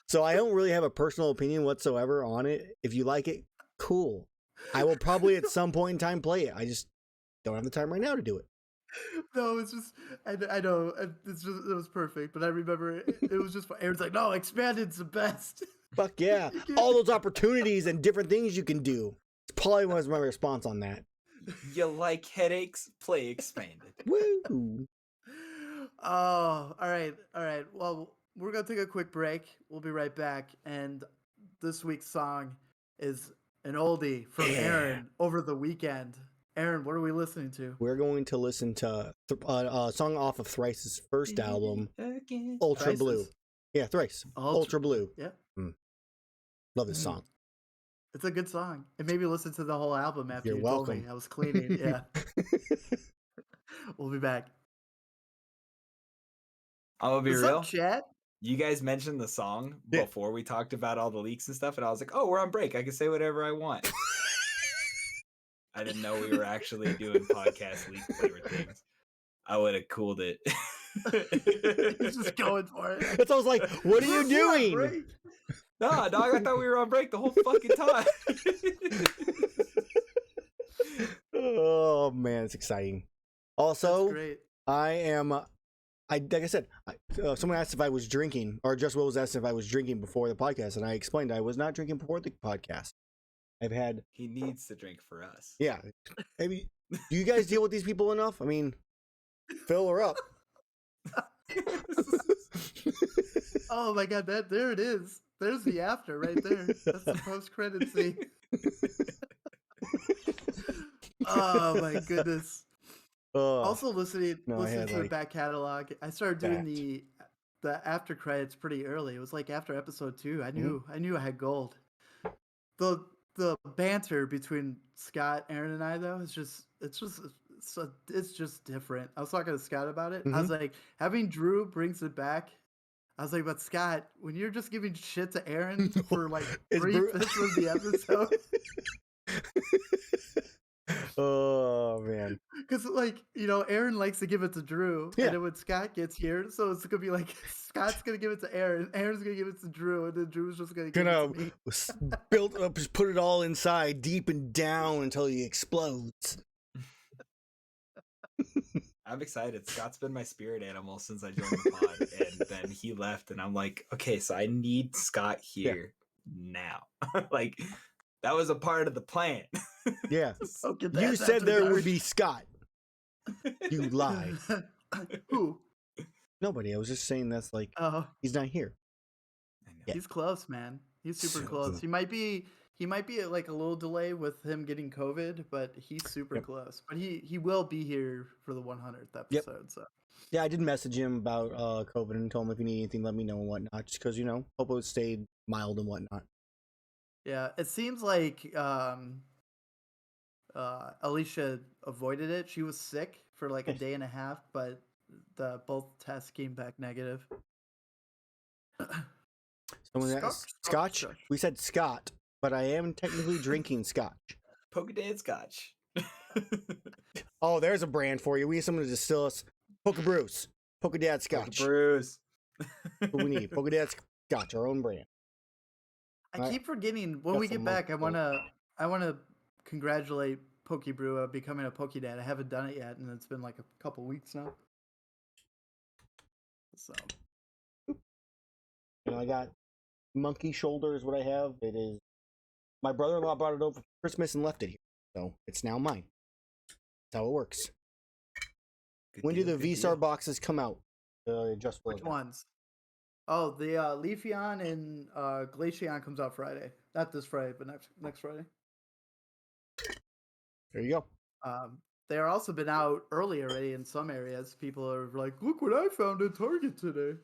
So I don't really have a personal opinion whatsoever on it. If you like it, cool. I will probably at some point in time play it. I just don't have the time right now to do it. No, it's just, I know, it's just, it was perfect, but I remember it was just, Aaron's like, no, expanded's the best. Fuck yeah. All those opportunities and different things you can do. It's probably was my response on that. You like headaches? Play expanded. Woo. Oh, all right. Well, we're going to take a quick break. We'll be right back. And this week's song is an oldie from Aaron over the weekend. Aaron, what are we listening to? We're going to listen to a song off of Thrice's first album, Ultra Thrice's? Blue. Yeah, Thrice. Ultra Blue. Yeah. Love this song. It's a good song. And maybe listen to the whole album after You're you welcome. told me. I was cleaning. Yeah. We'll be back. I'm gonna be What's real. up, chat? You guys mentioned the song before we talked about all the leaks and stuff, and I was like, oh, we're on break. I can say whatever I want. I didn't know we were actually doing podcast leak flavored things. I would have cooled it. He's just going for it. It's always like, what are you doing? Nah, dog, I thought we were on break the whole fucking time. Oh man, it's exciting. Also, That's great. like I said, someone asked if I was drinking, or Just Will was asked if I was drinking before the podcast, and I explained I was not drinking before the podcast. He needs to drink for us. Yeah. Maybe, do you guys deal with these people enough? I mean, fill her up. Oh my god, there it is. There's the after right there. That's the post-credit scene. Oh my goodness. Also listening to the back catalog, I started doing the after credits pretty early. It was like after episode 2. I knew I had gold. The banter between Scott, Aaron, and I though it's just different. I was talking to Scott about it. I was like, having Drew brings it back. I was like, but Scott, when you're just giving shit to Aaron for like 3/5 of the episode. Oh man. Because like, Aaron likes to give it to Drew. Yeah. And then when Scott gets here, so it's gonna be like Scott's gonna give it to Aaron, Aaron's gonna give it to Drew, and then Drew's just gonna give it to me. Build up, just put it all inside, deep and down until he explodes. I'm excited. Scott's been my spirit animal since I joined the pod, and then he left, and I'm like, okay, so I need Scott here now. Like, that was a part of the plan. Yeah. You said there would be Scott. You lied. Who? Nobody. I was just saying that's like, he's not here. He's close, man. He's super close. He might be like a little delay with him getting COVID, but he's super close. But he will be here for the 100th episode. So yeah, I did message him about COVID and told him if you need anything, let me know and whatnot. Just because hope it stayed mild and whatnot. Yeah, it seems like Alicia avoided it. She was sick for like a day and a half, but both tests came back negative. Someone Scotch? We said Scott, but I am technically drinking Scotch. Pokedad Scotch. Oh, there's a brand for you. We need someone to distill us. Pokebrews. Pokedad Scotch. Pokebrews. What we need. Pokedad Scotch, our own brand. I keep forgetting when we get back. I wanna congratulate Pokebrew on becoming a Pokedad. I haven't done it yet, and it's been like a couple weeks now. So, I got monkey shoulder is what I have. It is. My brother-in-law brought it over for Christmas and left it here, so it's now mine. That's how it works. When do the V-Star boxes come out? Which ones? Oh, the Leafeon and Glaceon comes out Friday. Not this Friday, but next Friday. There you go. They are also been out early already in some areas. People are like, "Look what I found at Target today."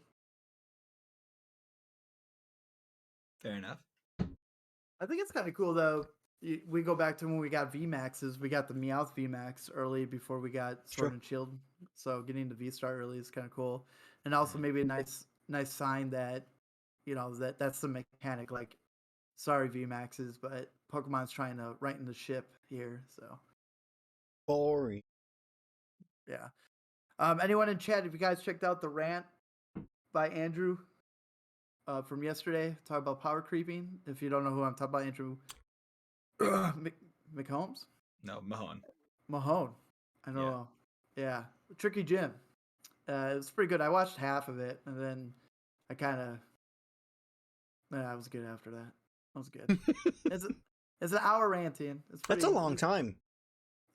Fair enough. I think it's kind of cool though. We go back to when we got VMAXs. We got the Meowth VMAX early before we got Sword and Shield. So getting the V-Star early is kind of cool, and also maybe a nice sign that that's the mechanic. Like, sorry VMAXs, but Pokemon's trying to righten the ship here. So boring. Yeah. Anyone in chat? Have you guys checked out the rant by Andrew from yesterday? Talk about power creeping. If you don't know who I'm talking about, Andrew McHolmes? No, Mahone. I don't know. Yeah. Tricky Jim. It was pretty good. I watched half of it, and then I kind of... I was good after that. That was good. It's an hour ranting. That's a long time.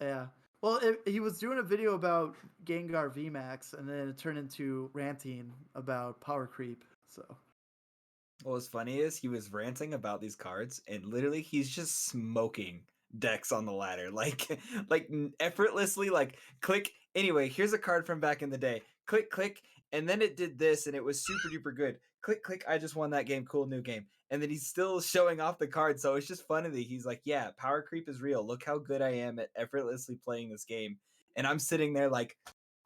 Yeah. Well, he was doing a video about Gengar VMAX, and then it turned into ranting about power creep. So, what was funny is he was ranting about these cards, and literally he's just smoking decks on the ladder, like effortlessly, like click. Anyway, here's a card from back in the day. Click, click, and then it did this, and it was super duper good. Click, click. I just won that game. Cool, new game. And then he's still showing off the card, so it's just funny that he's like, "Yeah, power creep is real. Look how good I am at effortlessly playing this game." And I'm sitting there like,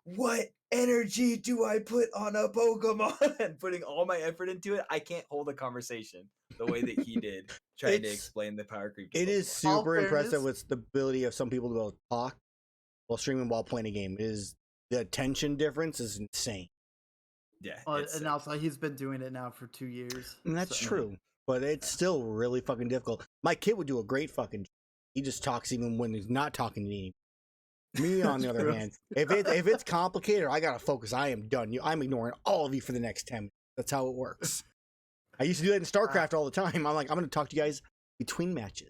what energy do I put on a Pokemon? And putting all my effort into it, I can't hold a conversation the way that he did trying to explain the power creep. It is super impressive with the ability of some people to be able to talk while streaming while playing a game. The attention difference is insane. Yeah. And also he's been doing it now for 2 years. And that's true, but it's still really fucking difficult. My kid would do a great fucking. He just talks even when he's not talking to me. Me, on the other hand, if it's complicated, I gotta focus. I am done. I'm ignoring all of you for the next 10 minutes. That's how it works. I used to do that in StarCraft all the time. I'm like, I'm gonna talk to you guys between matches.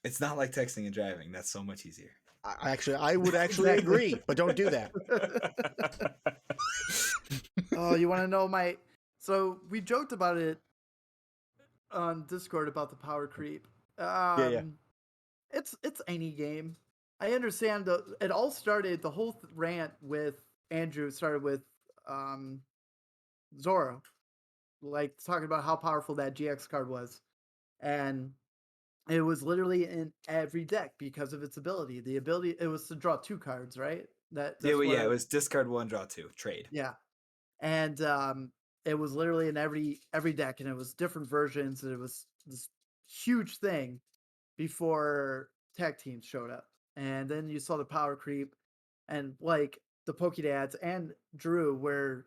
It's not like texting and driving. That's so much easier. I would actually agree, but don't do that. Oh, you want to know my? So we joked about it on Discord about the power creep. Yeah. It's any game. I understand it all started. The whole rant with Andrew started with Zoro, like talking about how powerful that GX card was, and it was literally in every deck because of its ability. The ability it was to draw 2 cards, right? It was discard 1, draw 2, trade. Yeah, and it was literally in every deck, and it was different versions, and it was this huge thing before tag teams showed up. And then you saw the power creep and like the Pokedads and Drew, where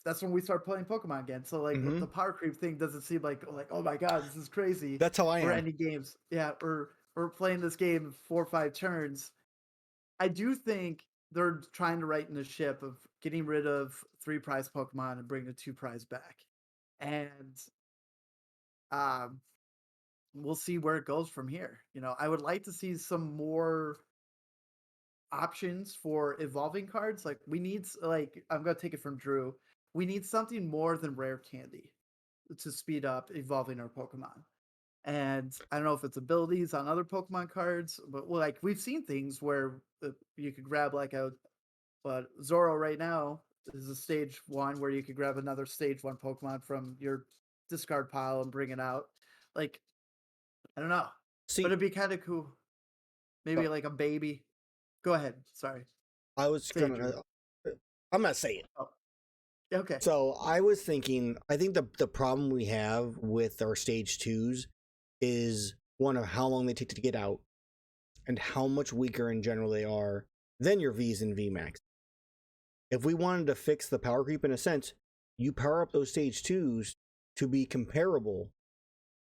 that's when we start playing Pokemon again. So like the power creep thing doesn't seem like oh my god, this is crazy. That's how I am. Or any games, yeah. Or we're playing this game 4 or 5 turns. I do think they're trying to righten the ship of getting rid of 3 prize Pokemon and bring the 2 prize back, and we'll see where it goes from here. I would like to see some more options for evolving cards. Like we need, I'm gonna take it from Drew. We need something more than rare candy to speed up evolving our Pokemon. And I don't know if it's abilities on other Pokemon cards, but we've seen things where you could grab but Zoro right now is a stage 1 where you could grab another stage 1 Pokemon from your discard pile and bring it out. Like, I don't know. But it'd be kind of cool. Maybe like a baby. Go ahead. Sorry. I was Say it, gonna. Drew. I'm gonna say it. Oh, okay. So I was thinking. I think the problem we have with our stage twos is one of how long they take to get out, and how much weaker in general they are than your Vs and VMAX. If we wanted to fix the power creep in a sense, you power up those stage twos to be comparable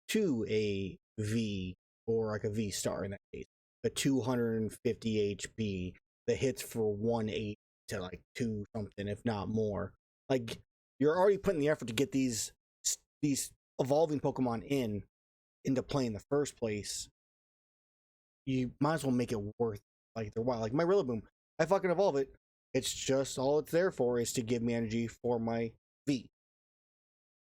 to a V or like a V star in that case. A 250 HP that hits for 180 to like 2 something, if not more. Like, you're already putting the effort to get these evolving Pokemon into play in the first place. You might as well make it worth like their while. Like my Rillaboom, I fucking evolve it. It's just all it's there for is to give me energy for my V.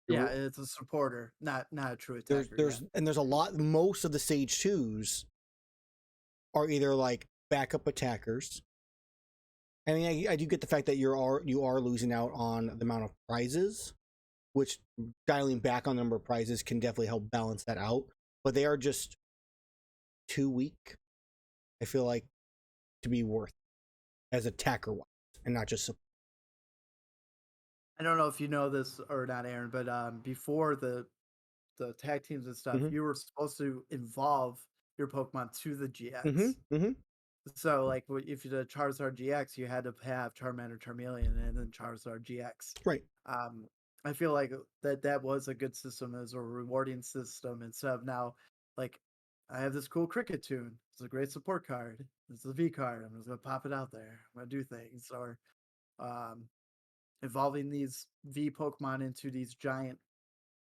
Yeah, it's a supporter, not a true attacker. There's a lot. Most of the stage twos are either like backup attackers. I mean, I do get the fact that you are losing out on the amount of prizes, which dialing back on the number of prizes can definitely help balance that out. But they are just too weak, I feel like, to be worth as attacker wise, and not just support. I don't know if you know this or not, Aaron, but before the tag teams and stuff, Mhm. you were supposed to evolve your Pokemon to the GX. Mm-hmm. So, like, if you did Charizard GX, you had to have Charmander, Charmeleon, and then Charizard GX. Right. I feel like that was a good system as a rewarding system instead of now, like, I have this cool Cricket tune. It's a great support card. It's a V card. I'm just gonna pop it out there. I'm gonna do things or um, evolving these V Pokemon into these giant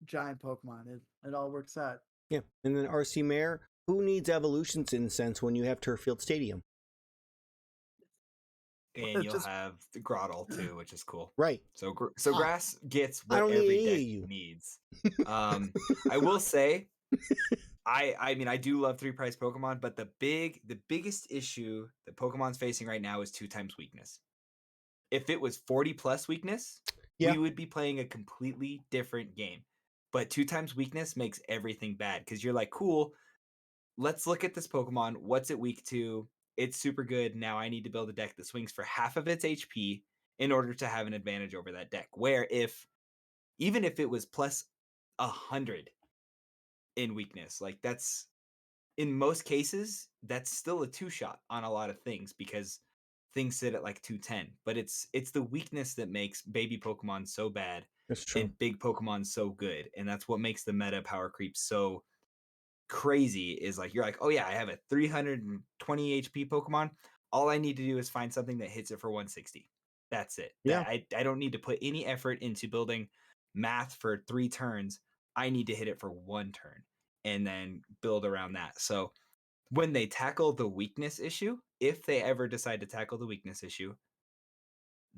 Pokemon. It all works out. Yeah. And then RC Mayor, who needs evolutions in sense when you have Turffield Stadium? And you'll Just have the Grotle too, which is cool. Right. So grass gets I what don't need every any of deck you. needs. I will say, I mean, I do love 3-price Pokemon, but the biggest issue that Pokemon's facing right now is 2x weakness. If it was 40 plus weakness, Yeah. we would be playing a completely different game. But 2x weakness makes everything bad because you're like, cool, let's look at this Pokemon. What's it weak to? It's super good. Now I need to build a deck that swings for half of its HP in order to have an advantage over that deck. Where even if it was plus 100 in weakness, like that's in most cases, that's still a 2-shot on a lot of things because things sit at like 210. But it's the weakness that makes baby Pokemon so bad That's true. and big Pokemon so good. And that's what makes the meta power creep so crazy is like you're like, oh yeah, I have a 320 HP Pokemon. All I need to do is find something that hits it for 160. That's it. Yeah. I don't need to put any effort into building math for 3 turns. I need to hit it for 1 turn and then build around that. So when they tackle the weakness issue, if they ever decide to tackle the weakness issue,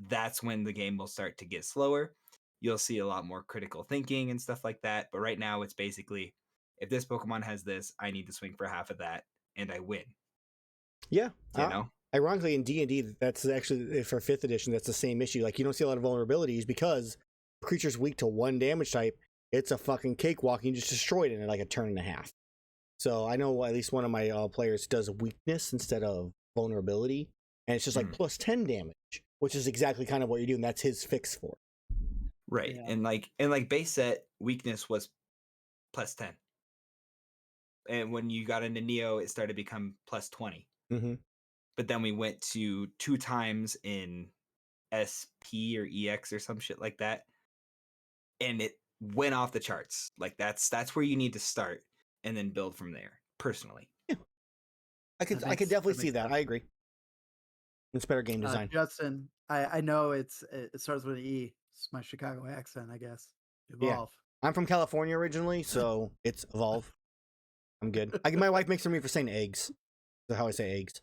that's when the game will start to get slower. You'll see a lot more critical thinking and stuff like that. But right now, it's basically if this Pokemon has this, I need to swing for half of that, and I win. Yeah. You know? Ironically, in D&D, that's actually, for 5th edition, that's the same issue. Like, you don't see a lot of vulnerabilities because creature's weak to 1 damage type. It's a fucking cakewalk. You just destroy it in like a turn and a half. So I know at least one of my players does weakness instead of vulnerability. And it's just like plus 10 damage, which is exactly kind of what you're doing. That's his fix for it. Right. Yeah. And like base set, weakness was plus 10. And when you got into Neo, it started to become plus 20. Mm-hmm. But then we went to 2 times in SP or EX or some shit like that. And it went off the charts. Like that's where you need to start and then build from there, personally. Yeah. I could definitely see that. I agree. It's better game design. Justin, I know it starts with an E. It's my Chicago accent, I guess. Evolve. Yeah. I'm from California originally, so it's evolve. I'm good. My wife makes fun of me for saying eggs. That's how I say eggs.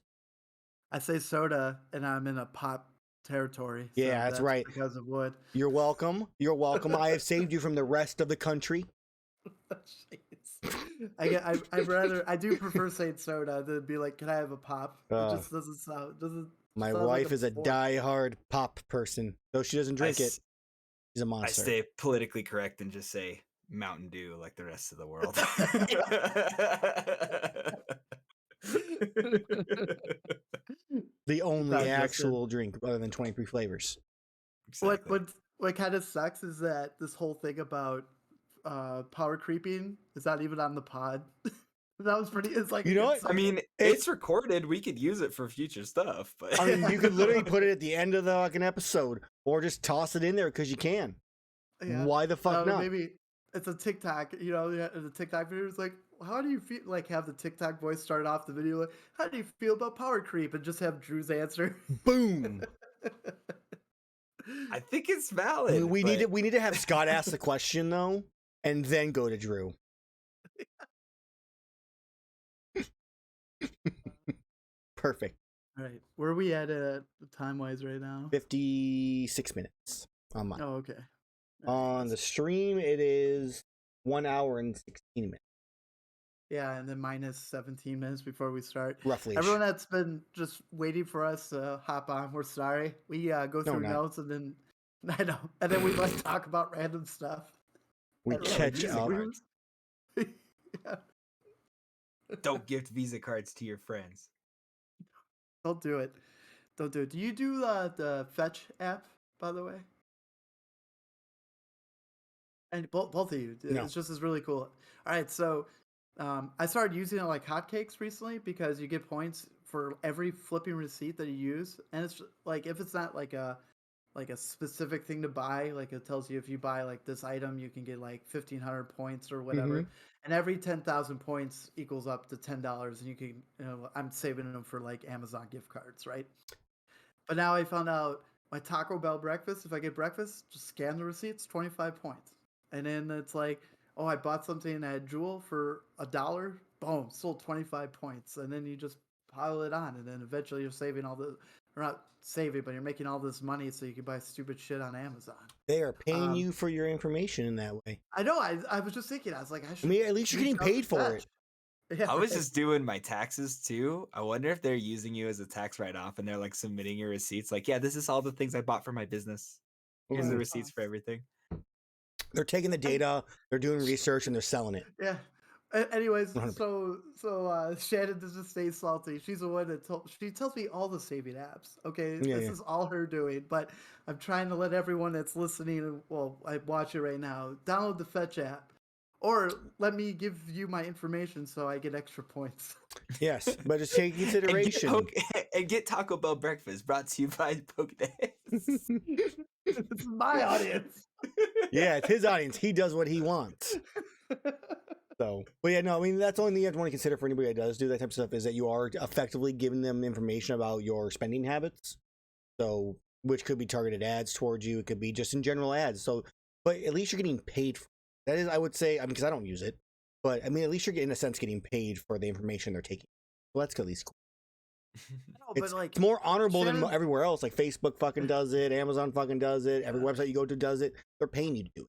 I say soda, and I'm in a pop territory. Yeah, so that's right. Because of wood. You're welcome. You're welcome. I have saved you from the rest of the country. I do prefer saying soda than be like, can I have a pop? It just doesn't sound. My wife is a diehard pop person, though she doesn't drink it. She's a monster. I stay politically correct and just say Mountain Dew like the rest of the world. The only Thought, Justin. actual drink other than 23 flavors. What Exactly. what what kind of sucks is that this whole thing about power creeping is not even on the pod. That was pretty. It's like You a know good what? I mean, segment. it's recorded. We could use it for future stuff, but I mean, you could literally put it at the end of the fucking episode or just toss it in there because you can. Yeah. Why the fuck not? Maybe it's a TikTok. You know, the TikTok video is like, how do you feel? Like, have the TikTok voice start off the video like, how do you feel about power creep, and just have Drew's answer. Boom. I think it's valid. We but... need to have Scott ask the question though, and then go to Drew. Perfect. All right, where are we at time wise right now? 56 minutes on mine. Oh, okay. On the stream, it is 1 hour and 16 minutes. Yeah, and then minus 17 minutes before we start. Roughly. Everyone that's been just waiting for us to hop on, we're sorry. We go through notes and then I know, and then we like talk about random stuff. We catch up. Yeah. Don't gift Visa cards to your friends. Don't do it. Don't do it. Do you do the Fetch app, by the way? And both of you. No. It's just is really cool. All right, so I started using it like hotcakes recently because you get points for every flipping receipt that you use, and it's like if it's not like a specific thing to buy, like it tells you if you buy like this item, you can get like 1,500 points or whatever, and every 10,000 points equals up to $10, and you can, you know, I'm saving them for like Amazon gift cards, right? But now I found out my Taco Bell breakfast, if I get breakfast, just scan the receipts, 25 points. And then it's like, oh, I bought something at Jewel for $1, boom, sold 25 points. And then you just pile it on, and then eventually you're saving all the, or not saving, but you're making all this money so you can buy stupid shit on Amazon. They are paying you for your information in that way. I know. I was just thinking, I was like, I should. I mean, at least you're getting paid for it. Yeah, I was just doing my taxes too. I wonder if they're using you as a tax write-off and they're like submitting your receipts. Like, yeah, this is all the things I bought for my business. Here's the receipts for everything. They're taking the data, they're doing research, and they're selling it. Yeah. Anyways, so Shannon doesn't stay salty. She's the one that she tells me all the saving apps. Okay, this is all her doing. But I'm trying to let everyone that's listening, well, I watch it right now, download the Fetch app, or let me give you my information so I get extra points. Yes, but just take consideration. And get Taco Bell breakfast brought to you by Pokedads. It's my audience. Yeah, it's his audience. He does what he wants. So, but yeah, no, I mean, that's the only thing you have to want to consider for anybody that does do that type of stuff is that you are effectively giving them information about your spending habits. So, which could be targeted ads towards you. It could be just in general ads. So, but at least you're getting paid for it. That is, I would say, I mean, because I don't use it, but I mean, at least you're, in a sense, getting paid for the information they're taking. Well, that's at least cool. No, but like, it's more honorable than everywhere else. Like Facebook fucking does it, Amazon fucking does it, every website you go to does it. They're paying you to do it.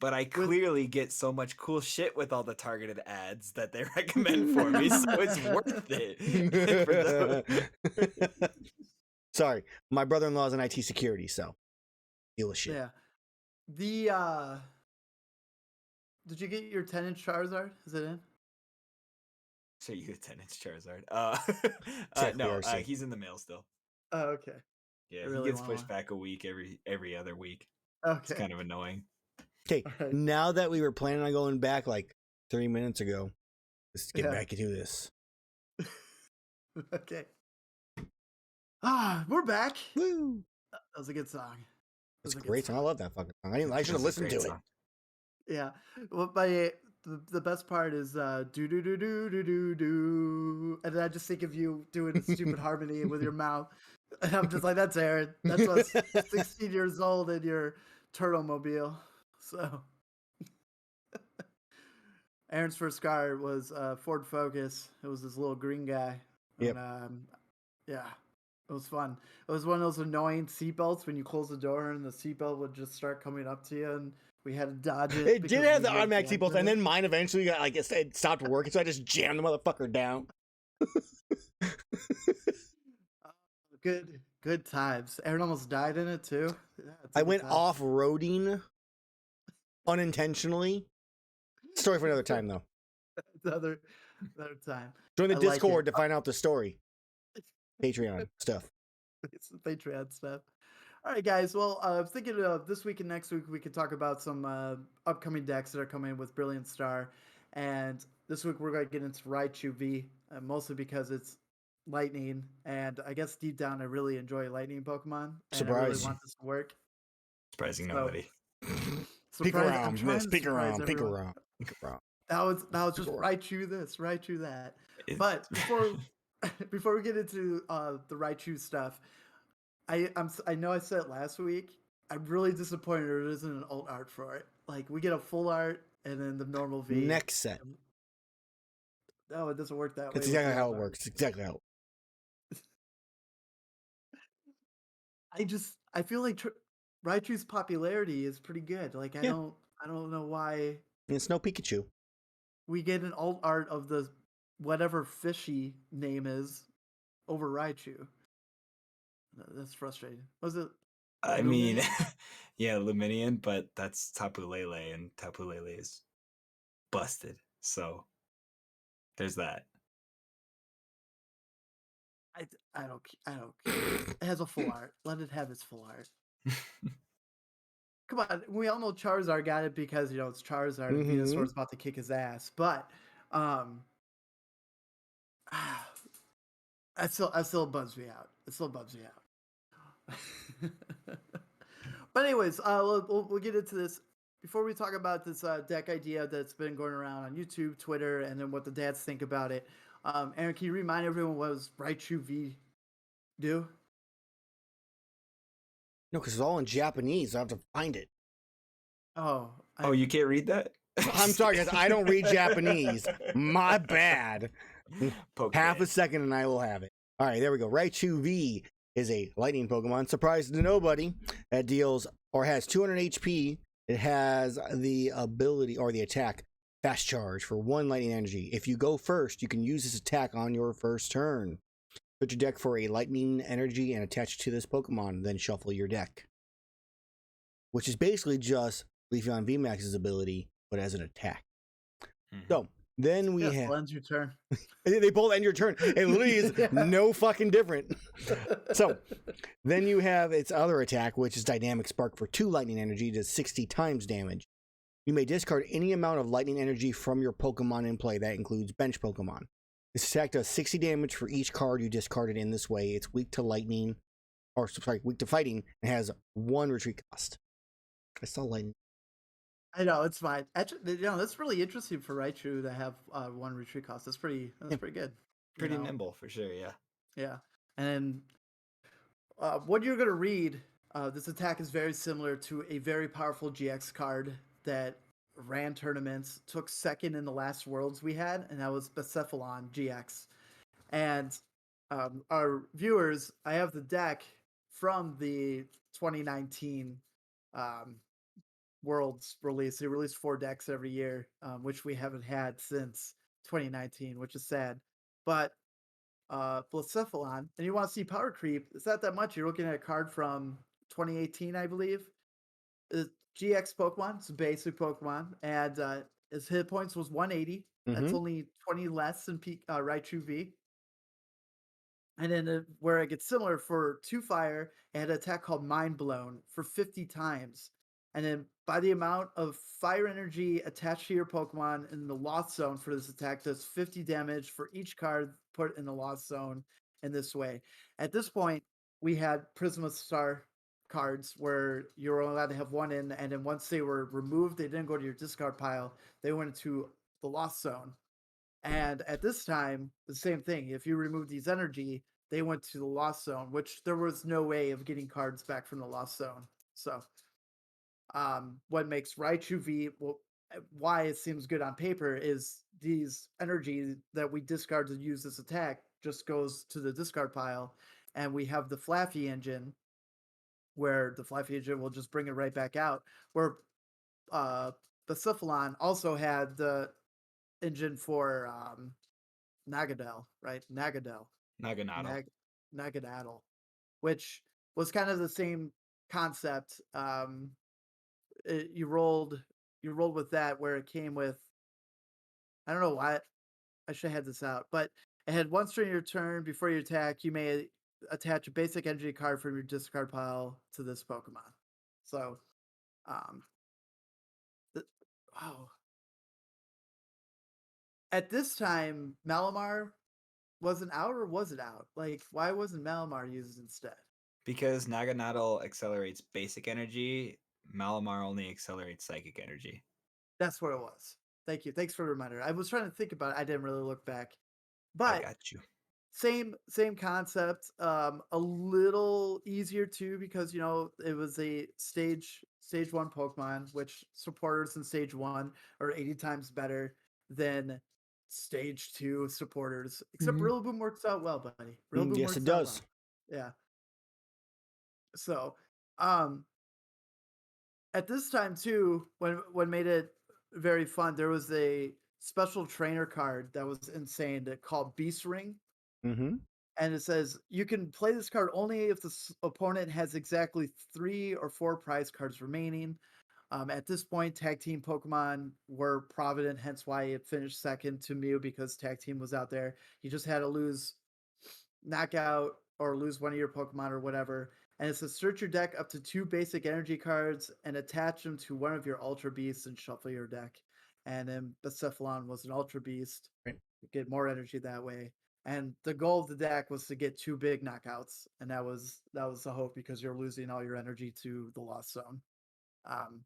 But I clearly get so much cool shit with all the targeted ads that they recommend for me, so it's worth it. Sorry, my brother-in-law is in IT security, so deal with shit. Yeah. Did you get your 10-inch Charizard? Is it in? So you get 10-inch Charizard. No, he's in the mail still. Oh, okay. Yeah, he gets pushed back a week every other week. Okay. It's kind of annoying. Okay, now that we were planning on going back like 3 minutes ago, let's get back into this. Okay. We're back. Woo! That was a good song. It's a great song. I love that fucking song. I should have listened to it. Yeah. Well, the best part is do do do do do do do, and then I just think of you doing a stupid harmony with your mouth, and I'm just like, that's Aaron. That's us, 16 years old in your turtle mobile. So Aaron's first car was Ford Focus. It was this little green guy. Yep. And, yeah, it was fun. It was one of those annoying seatbelts when you close the door and the seatbelt would just start coming up to you, and we had to dodge it. It did have the automatic seatbelts, and then mine eventually got like it stopped working, so I just jammed the motherfucker down. Good times. Aaron almost died in it too. Yeah, I went off-roading unintentionally. Story for another time, though. another time. Join the I like Discord it. to find out the story. Patreon stuff. It's the Patreon stuff. All right, guys. Well, I was thinking of this week and next week we could talk about some upcoming decks that are coming with Brilliant Star. And this week we're going to get into Raichu V, mostly because it's Lightning. And I guess deep down I really enjoy Lightning Pokemon, and I really Surprise. want this to work. Surprising So, nobody. surprise! I'm Pick-a-rom, trying this, to surprise pick-a-rom, everyone. pick-a-rom, pick-a-rom. That was just Pick-a-rom. Raichu this, Raichu that. It's- But before we get into the Raichu stuff, I know I said it last week. I'm really disappointed there isn't an alt art for it. Like we get a full art and then the normal V. Next set. No, it doesn't work that way. That's with exactly the how alt it art. works. Exactly how. I feel like Raichu's popularity is pretty good. Like I Yeah. don't know why It's no Pikachu. we get an alt art of the whatever fishy name is over Raichu. That's frustrating. Was it? I mean, Luminion? yeah, Luminion, but that's Tapu Lele, and Tapu Lele is busted. So there's that. I don't care. It has a full art. Let it have its full art. Come on, we all know Charizard got it because it's Charizard and Venusaur's about to kick his ass. But it still bums me out. It still bums me out. But anyways, we'll get into this. Before we talk about this deck idea that's been going around on YouTube, Twitter, and then what the dads think about it, Aaron, can you remind everyone what does Raichu V do? No, because it's all in Japanese. I have to find it. Oh, Oh, you can't read that? I'm sorry, guys. I don't read Japanese. My bad. Half a second and I will have it. All right, there we go. Raichu V is a lightning Pokemon, surprise to nobody, that deals or has 200 HP. It has the ability or the attack Fast Charge for 1 lightning energy. If you go first, you can use this attack on your first turn. Put your deck for a lightning energy and attach it to this Pokemon, then shuffle your deck. Which is basically just Leafeon VMAX's ability, but as an attack. So then we have. Ends your turn. They both end your turn. It literally is no fucking different. So then you have its other attack, which is Dynamic Spark for 2 lightning energy, does 60 times damage. You may discard any amount of lightning energy from your Pokemon in play. That includes bench Pokemon. This attack does 60 damage for each card you discarded in this way. It's weak to lightning, or sorry, weak to fighting, and has 1 retreat cost. I saw lightning. I know, it's fine. Actually, that's really interesting for Raichu to have 1 retreat cost. That's pretty good. Pretty nimble for sure, yeah. Yeah. And what you're going to read, this attack is very similar to a very powerful GX card that ran tournaments, took second in the last Worlds we had, and that was Bocephalon Gx. And our viewers, I have the deck from the 2019 Worlds release. They release 4 decks every year, which we haven't had since 2019, which is sad. But Bocephalon, and you want to see power creep, it's not that much. You're looking at a card from 2018, I believe. It's GX Pokemon, it's a basic Pokemon, and his hit points was 180. That's only 20 less than Raichu V. And then where it gets similar for 2 fire, it had an attack called Mind Blown for 50 times. And then by the amount of fire energy attached to your Pokemon in the Lost Zone for this attack does 50 damage for each card put in the Lost Zone in this way. At this point, we had Prisma Star cards where you were only allowed to have 1 in, and then once they were removed, they didn't go to your discard pile. They went into the Lost Zone. And at this time, the same thing. If you remove these energy, they went to the Lost Zone, which there was no way of getting cards back from the Lost Zone. So what makes Raichu V, why it seems good on paper, is these energy that we discard to use this attack just goes to the discard pile. And we have the Flaffy engine, where the Flaffy engine will just bring it right back out. Where Bocephalon also had the engine for Nagadel, right? Nagadel. Naganadel, which was kind of the same concept. You rolled with that, where it came with, I don't know why. I should have had this out, but it had once during your turn before you attack, you may attach a basic energy card from your discard pile to this Pokemon. So, um, th- wow. At this time, Malamar wasn't out, or was it out? Like, why wasn't Malamar used instead? Because Naganadel accelerates basic energy, Malamar only accelerates psychic energy. That's what it was. Thank you. Thanks for the reminder. I was trying to think about it. I didn't really look back. I But got you. same concept. A little easier too, because it was a stage 1 Pokemon, which supporters in stage 1 are 80 times better than stage 2 supporters. Except Mhm. Rillaboom works out well, buddy. Rillaboom Yes, it works out does. well. Yeah. So, um, at this time too, when made it very fun, there was a special trainer card that was insane that called Beast Ring. Mm-hmm. And it says you can play this card only if the opponent has exactly 3 or 4 prize cards remaining. At this point, tag team Pokemon were provident, hence why it finished second to Mew, because tag team was out there. You just had to lose knockout or lose one of your Pokemon or whatever. And it says search your deck up to 2 basic energy cards and attach them to one of your Ultra Beasts and shuffle your deck. And then Bocephalon was an Ultra Beast. Right. Get more energy that way. And the goal of the deck was to get 2 big knockouts, and that was the hope, because you're losing all your energy to the Lost Zone. Um,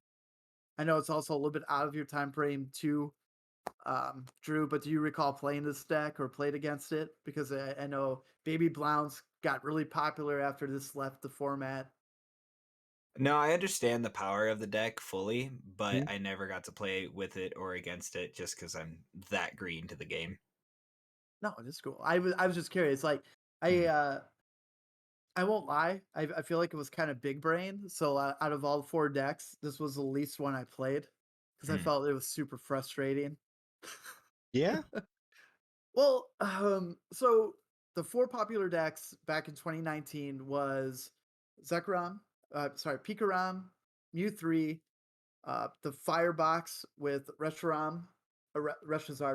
I know it's also a little bit out of your time frame too, Drew, but do you recall playing this deck or played against it? Because I know Baby Blounce got really popular after this left the format. No, I understand the power of the deck fully, but Mm-hmm. I never got to play with it or against it just because I'm that green to the game. No, it is cool. I was just curious. Like I Mhm. uh I won't lie. I feel like it was kind of big brain. So out of all 4 decks, this was the least one I played because I Mhm. felt it was super frustrating. Yeah. Well, so the 4 popular decks back in 2019 was Zekrom, Pikarom, Mew 3, the Firebox with Reshazard,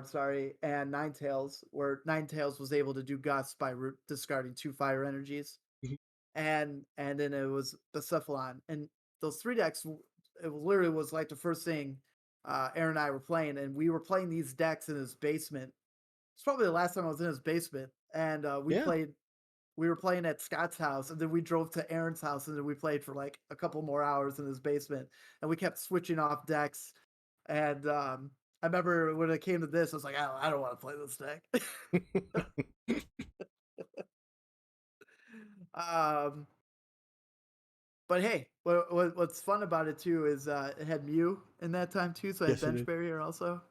sorry, and Ninetales, where Ninetales was able to do Gust by discarding 2 fire energies. Mhm. And then it was the Cephalon. And those 3 decks, it literally was like the first thing Aaron and I were playing, and we were playing these decks in his basement. It's probably the last time I was in his basement, and Yeah. we were playing at Scott's house, and then we drove to Aaron's house, and then we played for like a couple more hours in his basement, and we kept switching off decks. And I remember when it came to this, I was like, I don't want to play this deck. um, but hey, what's fun about it too is it had Mew in that time too, so I had Yes, it Bench is. Barrier also.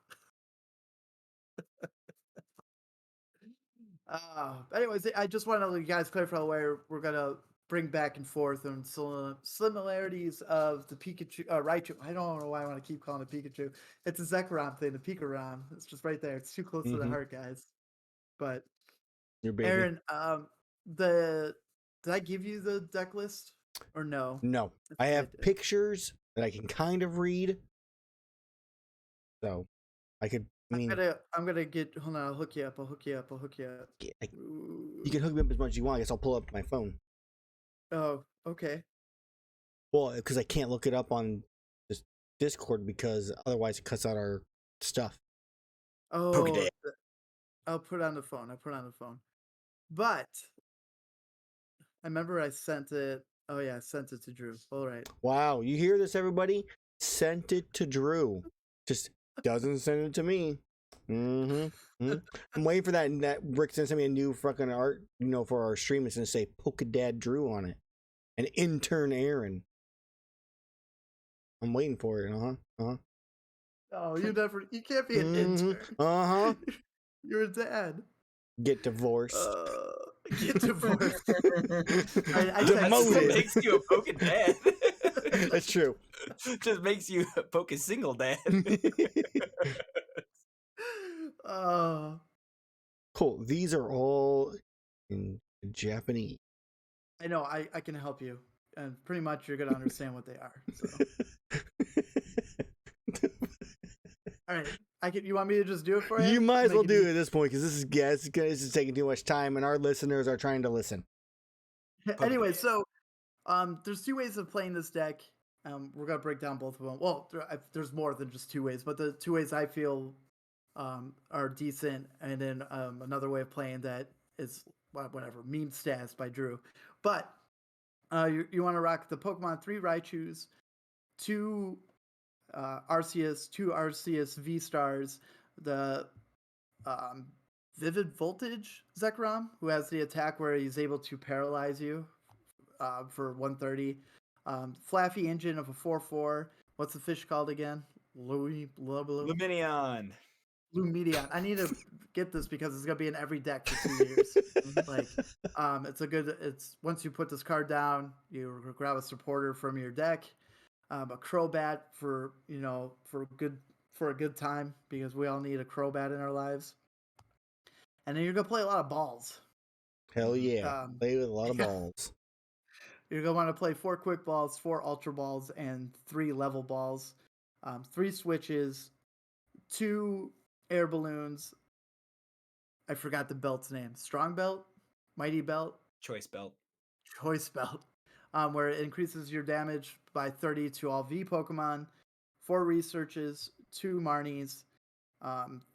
Anyways, I just want to let you guys clarify where we're gonna bring back and forth on similarities of the Pikachu, Raichu. I don't know why I want to keep calling it Pikachu. It's a Zekrom thing, the Pikarom. It's just right there. It's too close to the Mm-hmm. heart, guys. But Your baby. Aaron, the did I give you the deck list or no? No, I I think I have did. pictures that I can kind of read, so I could. I mean, I'm gonna get. Hold on, I'll hook you up. I'll hook you up. I'll hook you up. you can Ooh. hook me up as much as you want. I guess I'll pull up my phone. Oh, okay. Well, because I can't look it up on this Discord because otherwise it cuts out our stuff. Oh, Pokedads. I'll put it on the phone. I'll put it on the phone. But I remember I sent it. Oh yeah, I sent it to Drew. All right. Wow, you hear this, everybody? Sent it to Drew. Just doesn't send it to me. Mm-hmm. I'm waiting for that Rick's gonna send me a new fucking art, for our stream. It's gonna say Pokedad Drew on it. And intern Aaron. I'm waiting for it. Uh-huh. Oh, you can't be an Mm-hmm. intern. Uh-huh. You're a dad. Get divorced. Uh, get divorced. I That's texted what Demoted. you. makes you a Pokedad. That's true. Just makes you a Poke single dad. Uh, Cool. These are all in Japanese. I know. I can help you, and pretty much you're gonna understand what they are. So, all right. You want me to just do it for you? You might as Make well it do it easy? at this point because this is taking too much time, and our listeners are trying to listen. Anyway, so there's two ways of playing this deck. We're gonna break down both of them. Well, there's more than just two ways, but the two ways I feel are decent, and then another way of playing that is whatever meme stats by Drew. But you want to rock the Pokemon 3 Raichus, two Arceus, two Arceus V stars, the um, Vivid Voltage Zekrom, who has the attack where he's able to paralyze you for 130. Flaffy Engine of a 4/4. What's the fish called again? Louis blah, blah. Luminion. Luminion. I need to get this because it's gonna be in every deck for 2 years. Like, it's once you put this card down, you grab a supporter from your deck, a Crobat for a good time because we all need a Crobat in our lives, and then you're gonna play a lot of balls. Hell yeah. Play with a lot of yeah. balls. You're gonna want to play 4 quick balls, 4 ultra balls, and 3 level balls, 3 switches, 2 air balloons. I forgot the belt's name. Strong belt, mighty belt, Choice belt. choice belt, where it increases your damage by 30 to all V Pokemon. 4 researches, 2 Marnies,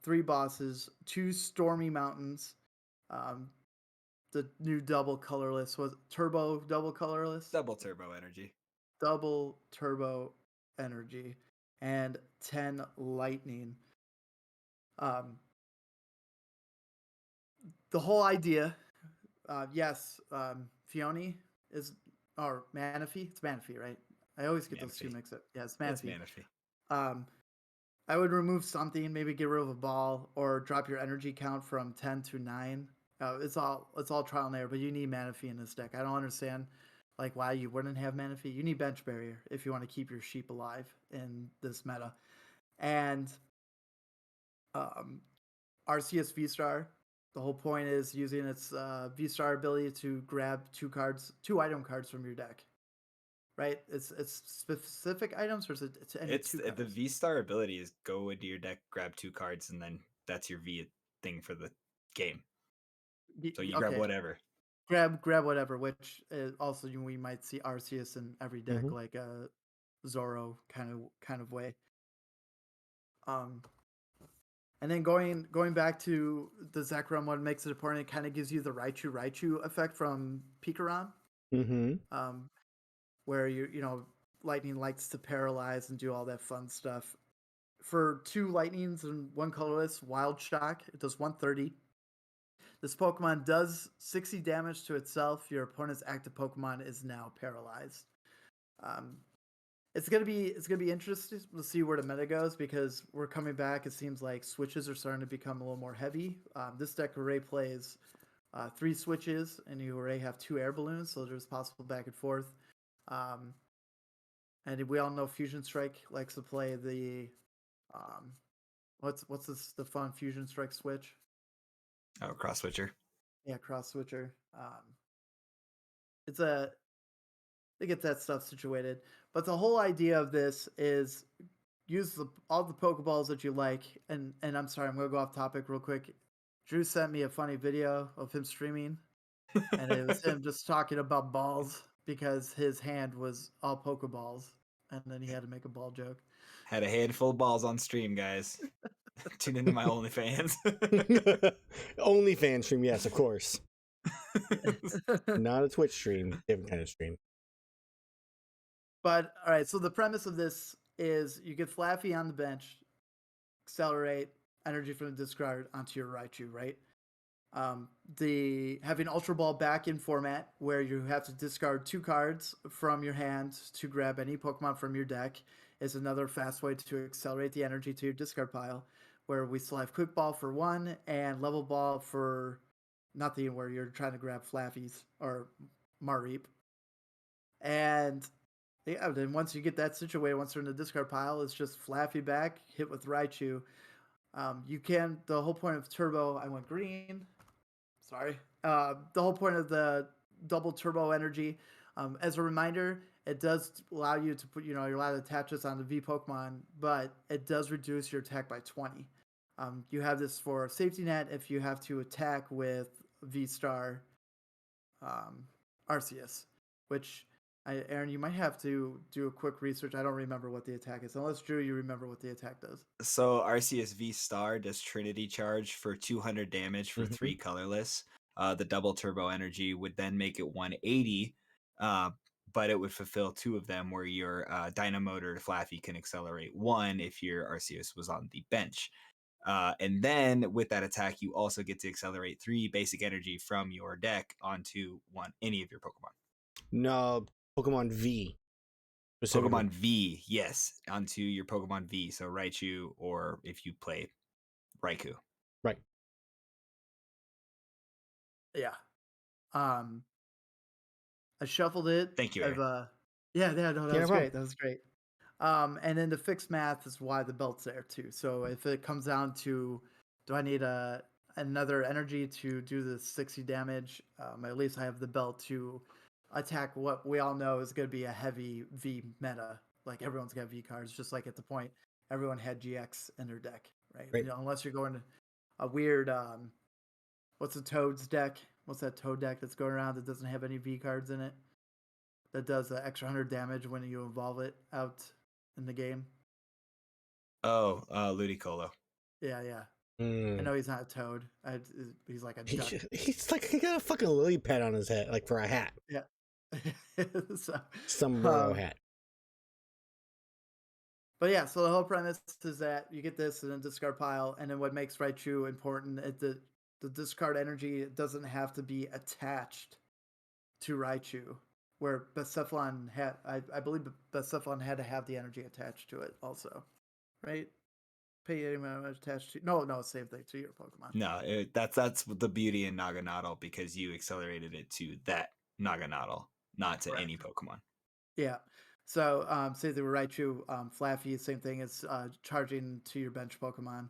3 bosses, 2 Stormy Mountains. The new double colorless was turbo double colorless. Double turbo energy. Double turbo energy, and 10 lightning. The whole idea, yes, Fione is, or Manaphy. It's Manaphy, right? I always get those two mixed up. Yeah, it's Manaphy. It's Manaphy. I would remove something, maybe get rid of a ball, or drop your energy count from 10 to 9. It's all trial and error, but you need Manaphy in this deck. I don't understand like why you wouldn't have Manaphy. You need bench barrier if you want to keep your sheep alive in this meta. And Arceus V Star. The whole point is using its V Star ability to grab 2 item cards from your deck. Right? It's specific items, or is it any 2 cards? The V Star ability is go into your deck, grab 2 cards, and then that's your V thing for the game. So you grab whatever. Grab whatever, which also we might see Arceus in every deck, like a Zoro kind of way. And then going back to the Zekrom, what makes it important, it kind of gives you the Raichu effect from Pikarom. Where lightning likes to paralyze and do all that fun stuff. For 2 lightnings and 1 colorless, Wild Shock, it does 130. This Pokemon does 60 damage to itself. Your opponent's active Pokemon is now paralyzed. It's gonna be interesting to see where the meta goes because we're coming back. It seems like switches are starting to become a little more heavy. This deck array plays 3 switches, and you already have 2 air balloons, so there's possible back and forth. And we all know Fusion Strike likes to play the what's the fun Fusion Strike switch? Oh, cross switcher. Yeah, cross switcher. They get that stuff situated, but the whole idea of this is use all the Pokeballs that you like. And I'm sorry, I'm gonna go off topic real quick. Drew sent me a funny video of him streaming, and it was him just talking about balls because his hand was all Pokeballs, and then he had to make a ball joke. Had a handful of balls on stream, guys. Tune into my OnlyFans. OnlyFans stream, yes, of course. Not a Twitch stream, different kind of stream. But all right, so the premise of this is you get Flaffy on the bench, accelerate energy from the discard onto your Raichu, right? The having Ultra Ball back in format where you have to discard 2 cards from your hand to grab any Pokemon from your deck is another fast way to accelerate the energy to your discard pile. Where we still have Quick Ball for 1 and Level Ball for nothing, where you're trying to grab Flaffies or Mareep. And yeah, then once you get that situated, once they're in the discard pile, it's just Flaffy back, hit with Raichu. The whole point of Turbo, I went green. Sorry. The whole point of the double Turbo energy, as a reminder, it does allow you to put, you're allowed to attach this on the V Pokemon, but it does reduce your attack by 20. You have this for safety net if you have to attack with V Star um, Arceus, which Aaron, you might have to do a quick research. I don't remember what the attack is, unless Drew, you remember what the attack does. So Arceus V Star does Trinity Charge for 200 damage for Mhm. 3 colorless. The double turbo energy would then make it 180, but it would fulfill 2 of them where your Dynamotor Flaffy can accelerate 1 if your Arceus was on the bench. And then with that attack, you also get to accelerate 3 basic energy from your deck onto any of your Pokemon. No, Pokemon V specifically. Pokemon V, yes, onto your Pokemon V. So Raichu, or if you play Raikou. Right. Yeah. Um, I shuffled it. Thank you, I've Aaron. yeah, yeah, no, that Yeah, no was problem. great. That was great. And then the fixed math is why the belt's there too. So if it comes down to, do I need another energy to do the 60 damage? At least I have the belt to attack what we all know is going to be a heavy V meta. Like everyone's got V cards, just like at the point everyone had GX in their deck, right? Right. You know, unless you're going to a weird, what's the Toad's deck? What's that Toad deck that's going around that doesn't have any V cards in it? That does the extra 100 damage when you involve it out in the game. Oh, Ludicolo. Yeah, yeah. I Mm. know he's not a toad. He's like a duck. He's like he got a fucking lily pad on his head, like for a hat, Yeah. So, sombrero um, hat. but yeah, so the whole premise is that you get this and then discard pile, and then what makes Raichu important is the discard energy doesn't have to be attached to Raichu, where Bocephalon had, I believe Bocephalon had to have the energy attached to it also, right? Pay any amount attached to, no, same thing to your Pokemon. No, that's the beauty in Naganadel because you accelerated it to that Naganadel, not to any Correct. Pokemon. Yeah. So, say they were Raichu, Flaffy, same thing as charging to your bench Pokemon.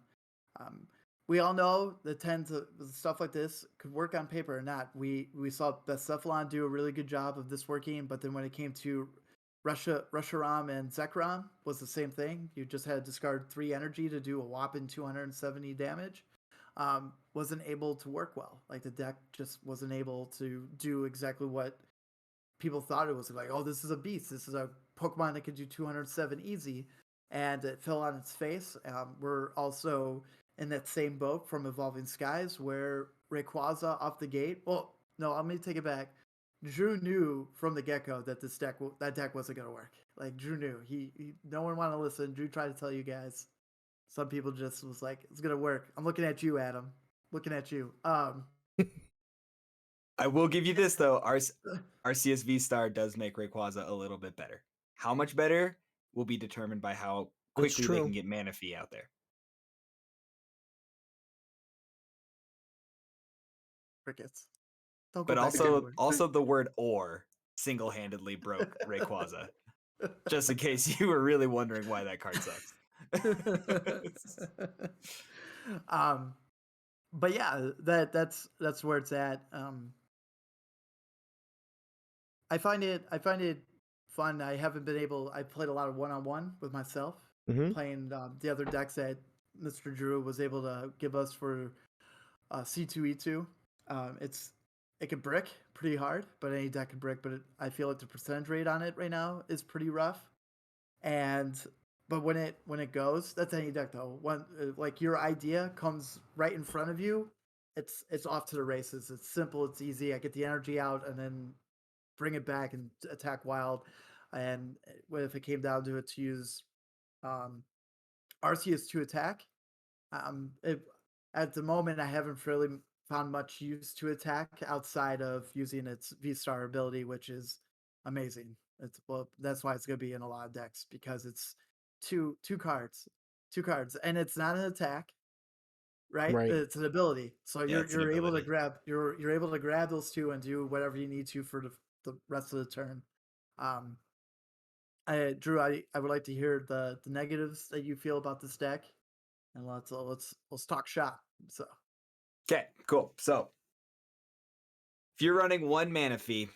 Um, we all know that tends to stuff like this could work on paper or not. We saw Cephalon do a really good job of this working, but then when it came to Reshiram and Zekrom was the same thing. You just had to discard 3 energy to do a whopping 270 damage. Wasn't able to work well. Like the deck just wasn't able to do exactly what people thought it was. Like, oh, this is a beast. This is a Pokemon that can do 207 easy, and it fell on its face. We're also in that same boat from Evolving Skies, where Rayquaza off the gate. Well, no, let me take it back. Drew knew from the get go that that deck wasn't gonna work. Like Drew knew. No one wanted to listen. Drew tried to tell you guys. Some people just was like, it's gonna work. I'm looking at you, Adam. Looking at you. I will give you this though. Arceus V Star does make Rayquaza a little bit better. How much better will be determined by how That's quickly they true. can get Manaphy out there. Crickets. Don't go But back to the word. also the word "or" single-handedly broke Rayquaza. Just in case you were really wondering why that card sucks. um, but yeah, that's where it's at. I find it fun. I haven't been able. I played a lot of one-on-one with myself, Mm-hmm. playing the other decks that Mr. Drew was able to give us for C2E2. It can brick pretty hard, but any deck can brick. But I feel like the percentage rate on it right now is pretty rough. And but when it goes, that's any deck though. When like your idea comes right in front of you, it's off to the races. It's simple. It's easy. I get the energy out and then bring it back and attack wild. And if it came down to it, to use um, Arceus to attack, it, at the moment, I haven't really found much use to attack outside of using its V Star ability, which is amazing. Well, that's why it's going to be in a lot of decks because it's two cards, and it's not an attack, right? Right. It's an ability. So Yeah, it's an you're able to ability. grab you're able to grab those two and do whatever you need to for the rest of the turn. Um, Drew, I would like to hear the negatives that you feel about this deck, and let's talk shop. So. Okay, cool. So if you're running 1 Manaphy,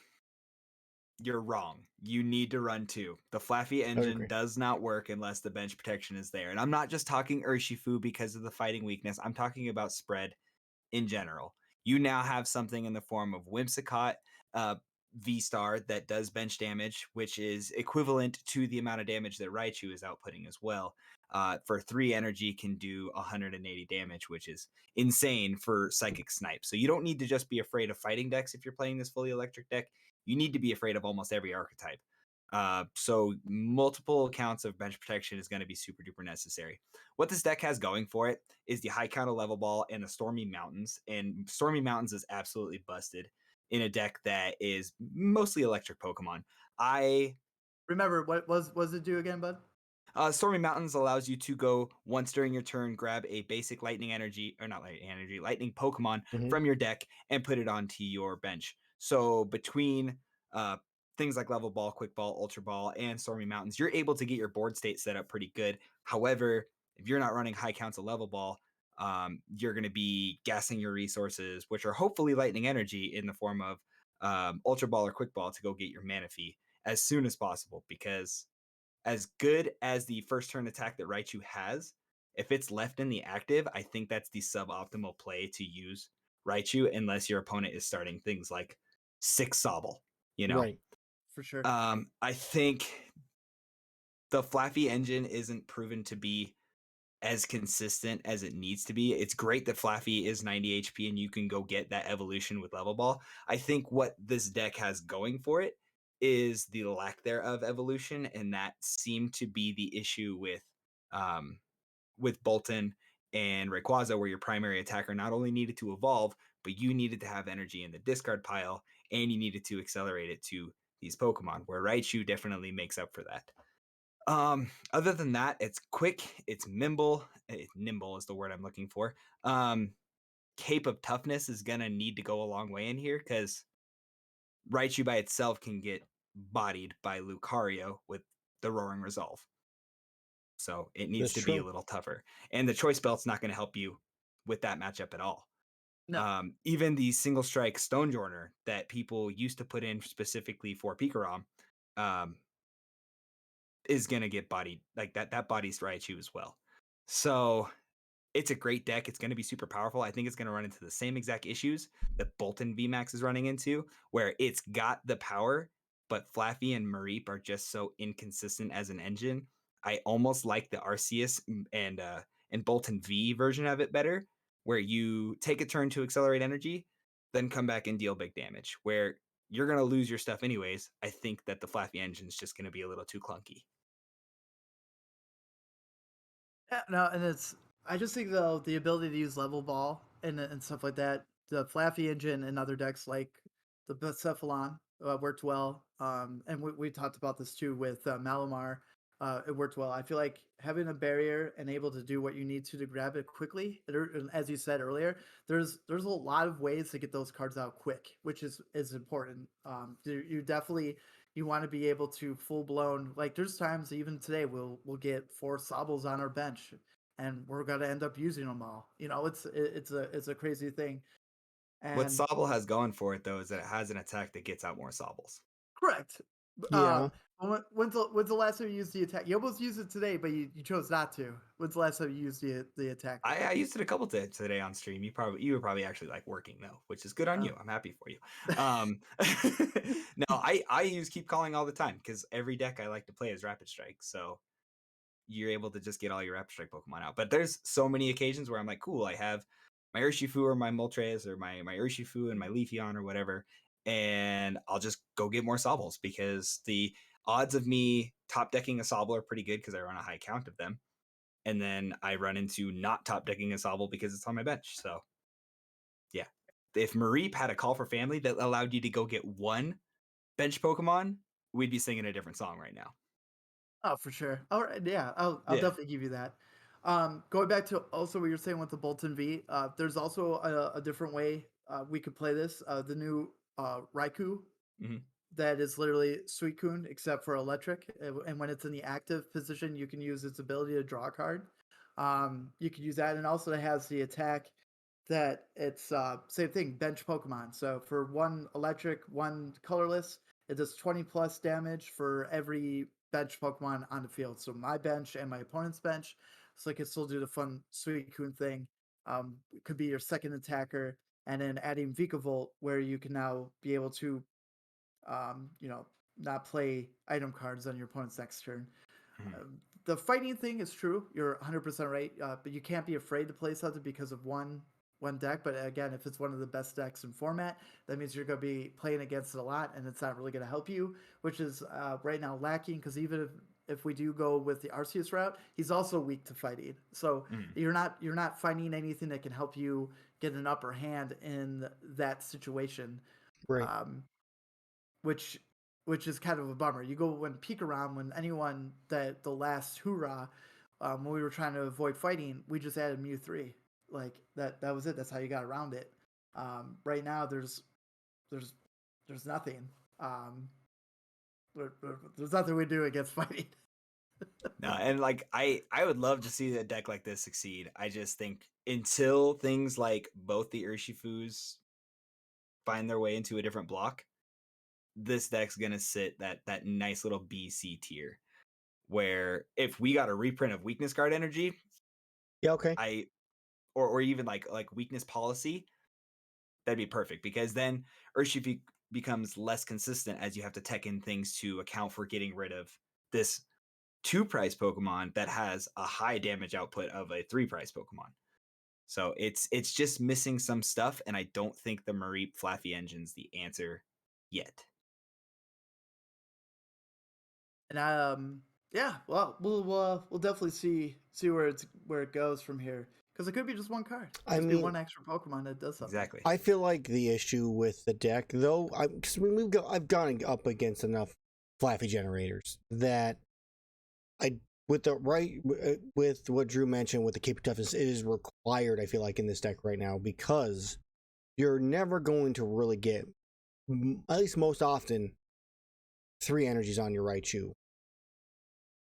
You're wrong. You need to run 2. The Flaffy I would engine agree. does not work unless the bench protection is there. And I'm not just talking Urshifu because of the fighting weakness. I'm talking about spread in general. You now have something in the form of Whimsicott uh, V Star that does bench damage, which is equivalent to the amount of damage that Raichu is outputting as well. For 3 energy, can do 180 damage, which is insane for Psychic Snipe. So you don't need to just be afraid of fighting decks if you're playing this fully electric deck. You need to be afraid of almost every archetype. So multiple counts of bench protection is going to be super duper necessary. What this deck has going for it is the high counter level ball and the Stormy Mountains. And Stormy Mountains is absolutely busted in a deck that is mostly electric Pokemon. Remember, what was it do again, bud? Stormy Mountains allows you to go once during your turn, grab a basic lightning energy, or not lightning energy, lightning Pokemon Mhm. from your deck and put it onto your bench. So between uh, things like Level Ball, Quick Ball, Ultra Ball, and Stormy Mountains, you're able to get your board state set up pretty good. However, if you're not running high counts of Level Ball, you're going to be gassing your resources, which are hopefully lightning energy in the form of Ultra Ball or Quick Ball to go get your Manaphy as soon as possible, because as good as the first turn attack that Raichu has, if it's left in the active, I think that's the suboptimal play to use Raichu unless your opponent is starting things like 6 Sobble, you know? Right. For sure. I think the Flaffy engine isn't proven to be as consistent as it needs to be. It's great that Flaffy is 90 HP and you can go get that evolution with Level Ball. I think what this deck has going for it is the lack thereof evolution, and that seemed to be the issue um, with Bolton and Rayquaza, where your primary attacker not only needed to evolve, but you needed to have energy in the discard pile, and you needed to accelerate it to these Pokemon, where Raichu definitely makes up for that. Other than that, it's quick, it's nimble. Nimble is the word I'm looking for. Cape of Toughness is gonna need to go a long way in here because Raichu by itself can get bodied by Lucario with the Roaring Resolve. So it needs That's to be a true. little tougher. And the Choice Belt's not gonna help you with that matchup at all. No. Even the single strike Stonejourner that people used to put in specifically for Pikarom, um, is gonna get bodied like that. That bodies Raichu as well. So it's a great deck. It's going to be super powerful. I think it's going to run into the same exact issues that Bolton VMAX is running into, where it's got the power, but Flaffy and Mareep are just so inconsistent as an engine. I almost like the Arceus and Bolton V version of it better, where you take a turn to accelerate energy, then come back and deal big damage. Where you're going to lose your stuff anyways. I think that the Flaffy engine is just going to be a little too clunky. Yeah, no, and it's I just think though the ability to use level ball and stuff like that, the Flaffy engine and other decks like the Bocephalon worked well. And we talked about this too with Malamar. It worked well. I feel like having a barrier and able to do what you need to grab it quickly, and as you said earlier, there's a lot of ways to get those cards out quick, which is important. You definitely you want to be able to full blown like there's times even today we'll get 4 Sobbles on our bench and we're gonna end up using them all. You know, it's a crazy thing. What And Sobble has going for it though is that it has an attack that gets out more Sobbles. correct. Yeah. When's the last time you used the attack? You almost used it today, but you chose not to. When's the last time you used the attack? I used it a couple times today on stream. You were probably actually like working though, which is good on Oh. you. I'm happy for you. Um, no, I use keep calling all the time because every deck I like to play is Rapid Strike, so you're able to just get all your Rapid Strike Pokemon out. But there's so many occasions where I'm like, cool, I have my Urshifu or my Moltres or my Urshifu and my Leafeon or whatever, and I'll just go get more Sobbles because the odds of me top decking a Sobble are pretty good because I run a high count of them, and then I run into not top decking a Sobble because it's on my bench. So yeah, if Mareep had a call for family that allowed you to go get one bench Pokemon, we'd be singing a different song right now. Oh, for sure. All right, yeah, I'll Yeah. definitely give you that. Going back to also what you're saying with the Bolton V, there's also a different way we could play this. The new Raikou Mm-hmm. that is literally Suicune except for electric, and when it's in the active position, you can use its ability to draw a card. You can use that, and also it has the attack that it's same thing, bench Pokemon. So for one electric, one colorless, It does 20 plus damage for every bench Pokemon on the field. So my bench and my opponent's bench. So I can still do the fun Suicune thing. It could be your second attacker, and then adding Vikavolt, where you can now be able to, you know, not play item cards on your opponent's next turn. Mhm. The fighting thing is true. You're 100% right. But you can't be afraid to play something because of one deck. But again, if it's one of the best decks in format, that means you're going to be playing against it a lot, and it's not really going to help you, which is right now lacking. Because even if we do go with the Arceus route, he's also weak to fighting. So Mhm. you're not finding anything that can help you get an upper hand in that situation. Right. Um, which which is kind of a bummer. You go when peak around when anyone that the last hoorah, when we were trying to avoid fighting, we just added Mew 3. Like that was it. That's how you got around it. Right now there's there's nothing. Um, there's nothing we do against fighting. No, and like I would love to see a deck like this succeed. I just think until things like both the Urshifus find their way into a different block, this deck's gonna sit that nice little BC tier. Where if we got a reprint of weakness guard energy, Yeah. Okay. I or even like weakness policy, that'd be perfect because then Urshifu becomes less consistent as you have to tech in things to account for getting rid of this 2 price Pokemon that has a high damage output of a 3 price Pokemon. So it's just missing some stuff, and I don't think the Mareep Flaffy Engine's the answer yet. And yeah, well, we'll definitely see where it goes from here because it could be just one card, I just be mean, one extra Pokemon that does something. Exactly. I feel like the issue with the deck, though, because I've gone up against enough Flaffy generators that I with the right with what Drew mentioned with the KP toughness, it is required. I feel like in this deck right now because you're never going to really get, at least most often, 3 energies on your Raichu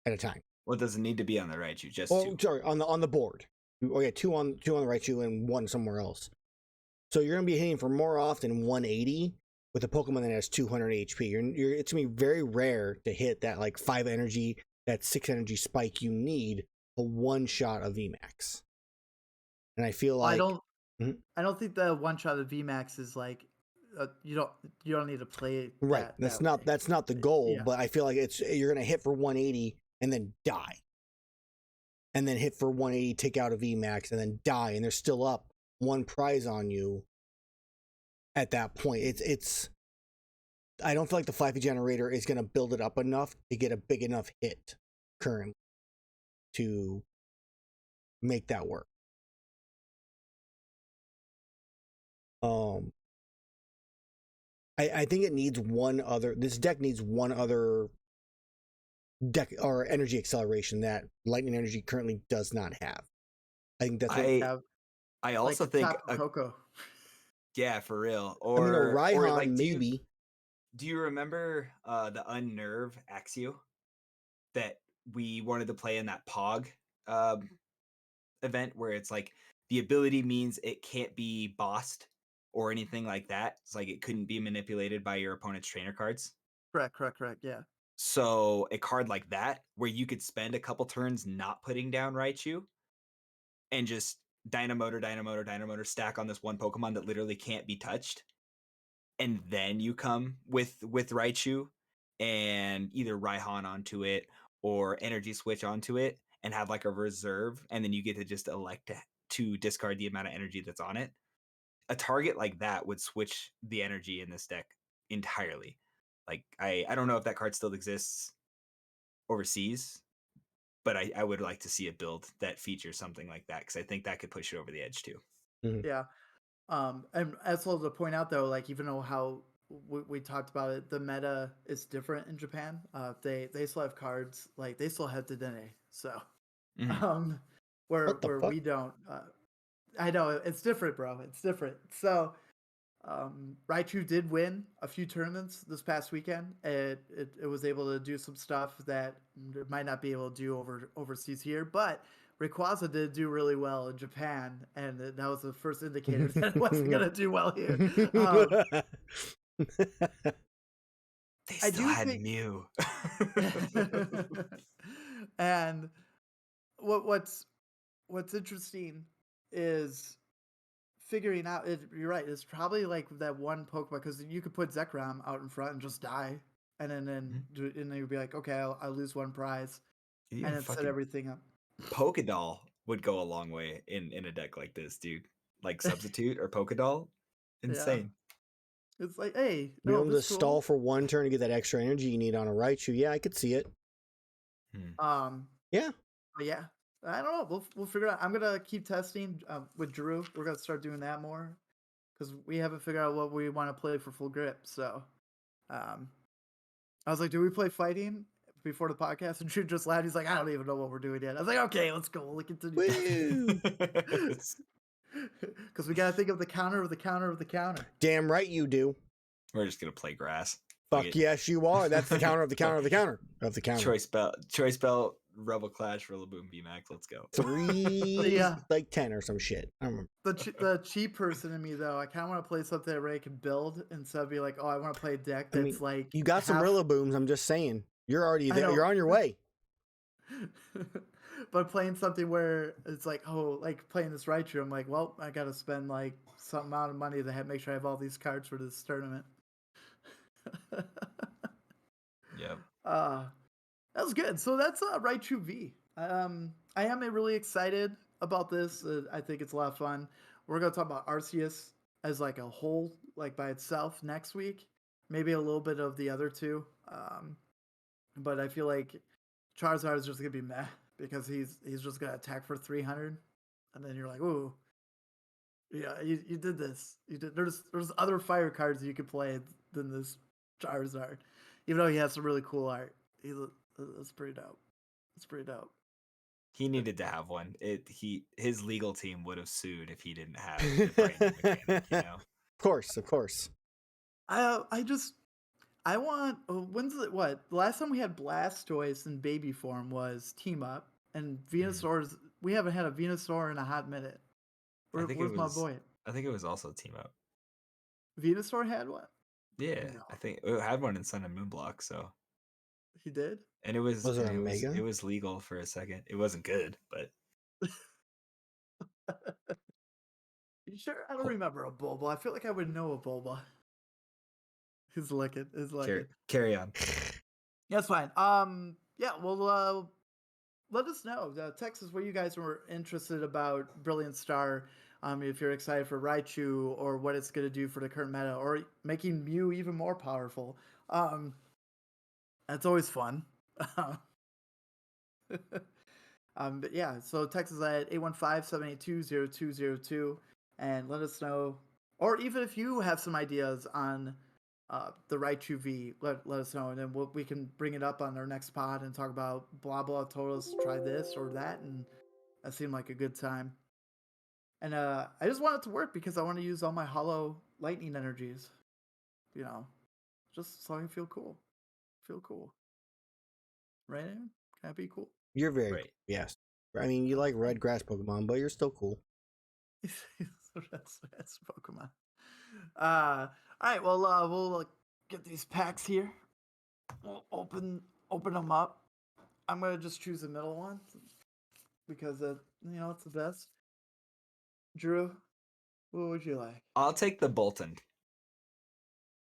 at a time. Well, it doesn't need to be on the Raichu, just Oh, 2. sorry, on the board. Oh yeah, two on the Raichu and 1 somewhere else. So you're gonna be hitting for more often 180 with a Pokemon that has 200 HP. It's gonna be very rare to hit that like 5 energy, that 6 energy spike you need a one shot of VMAX. And I feel I like don't Mhm. I don't think the one shot of VMAX is like you don't need to play Right, that way. that's not the goal, Yeah, but I feel like you're gonna hit for 180 and then die, and then hit for 180, take out a VMAX, and then die, and they're still up 1 prize on you at that point. It's I don't feel like the Flappy generator is going to build it up enough to get a big enough hit currently to make that work. Um, I think it needs one other. This deck needs one other deck or energy acceleration that Lightning Energy currently does not have. I think that's what. I have I like also a think Tapu Koko. yeah, for real. I mean, a Or Raihan like maybe. do you remember the Unnerve Axio that we wanted to play in that Pog um, event where it's like the ability means it can't be bossed or anything like that. It's like it couldn't be manipulated by your opponent's trainer cards. Correct. Yeah. So a card like that, where you could spend a couple turns not putting down Raichu and just Dynamotor stack on this one Pokemon that literally can't be touched, and then you come with Raichu and either Raihan onto it or Energy Switch onto it and have like a reserve, and then you get to just elect to discard the amount of energy that's on it. A target like that would switch the energy in this deck entirely. Like I don't know if that card still exists overseas, but I would like to see a build that features something like that because I think that could push it over the edge too. Mhm. Yeah. And as well to point out though, like even though how we talked about it, the meta is different in Japan. They still have cards like they still have Dedenne. So Mhm. um, What the where fuck? we don't. I know it's different, bro. It's different. So Raichu did win a few tournaments this past weekend. It was able to do some stuff that it might not be able to do overseas here, but Rayquaza did do really well in Japan, and that was the first indicator that it wasn't going to do well here. Um, They I still do had think Mew. and what's interesting is figuring out you're right, it's probably like that one Pokemon because you could put Zekrom out in front and just die. And Mhm. and then you'd be like, okay, I'll lose one prize Even and it set fucking everything up. Pokedol would go a long way in a deck like this, dude. Like substitute or Pokedol, Yeah. insane. It's like, hey, Be no, able to this stall cool. for one turn to get that extra energy you need on a Raichu. Yeah, I could see it. Hmm. Yeah. But yeah, I don't know. We'll figure it out. I'm gonna keep testing with Drew. We're gonna start doing that more because we haven't figured out what we want to play for full grip. So, um, I was like, "Do we play fighting before the podcast?" And Drew just laughed. He's like, "I don't even know what we're doing yet." I was like, "Okay, let's go. We'll continue testing Woo! because we gotta think of the counter of the counter of the counter." Damn right you do. We're just gonna play grass. Fuck Fuck it. yes, you are. That's the counter of the counter of the counter of the counter. Choice belt, Rebel Clash, Rillaboom, VMAX. Let's go. 3, Yeah. like 10 or some shit. I don't remember. The cheap person in me though, I kind of want to play something that Ray can build instead of be like, "Oh, I want to play a deck I mean, that's like you got some half." Rillabooms. I'm just saying. You're already I there. You're know. on your way. But playing something where it's like, oh, like playing this Raichu, I'm like, well, I got to spend like some amount of money to make sure I have all these cards for this tournament. Yep. uh, that was good. So that's Raichu V. I am really excited about this. I think it's a lot of fun. We're gonna talk about Arceus as like a whole, like by itself next week. Maybe a little bit of the other two. But I feel like Charizard is just gonna be meh because he's just gonna attack for 300, and then you're like, ooh, yeah, you did this. You did. There's other fire cards you could play than this Charizard, even though he has some really cool art. That's pretty dope. It's pretty dope. He needed to have one. His legal team would have sued if he didn't have the branding mechanic, you know? Of course, of course. I want. When's it? What? The last time we had Blastoise in baby form was Team Up, and Mhm. Venusaur's. We haven't had a Venusaur in a hot minute. Where's my boy? I think it was also Team Up. Venusaur had one? Yeah, No, I think it had one in Sun and Moon Block, so he did. Was it a Mega? it was legal for a second. It wasn't good, but You sure? I don't ho- remember a Bulba. I feel like I would know a Bulba. He's licking. He's licking. carry on. That's fine. Yeah. Well, let us know. Text us what you guys were interested about Brilliant Star. If you're excited for Raichu or what it's going to do for the current meta, or making Mew even more powerful. That's always fun. But yeah, so text us at 815-782-0202 and let us know. Or even if you have some ideas on the Raichu V, let us know. And then we can bring it up on our next pod and talk about blah, blah, told us try this or that. And that seemed like a good time. And I just want it to work because I want to use all my hollow lightning energies, you know, just so I can feel cool. Feel cool. Right? Aaron? Can I be cool? You're very cool. Right. Yes. I mean, you like red grass Pokemon, but you're still cool. that's Pokemon. All right. Well, we'll get these packs here. We'll open them up. I'm gonna just choose the middle one because it's the best. Drew, what would you like? I'll take the Bolton.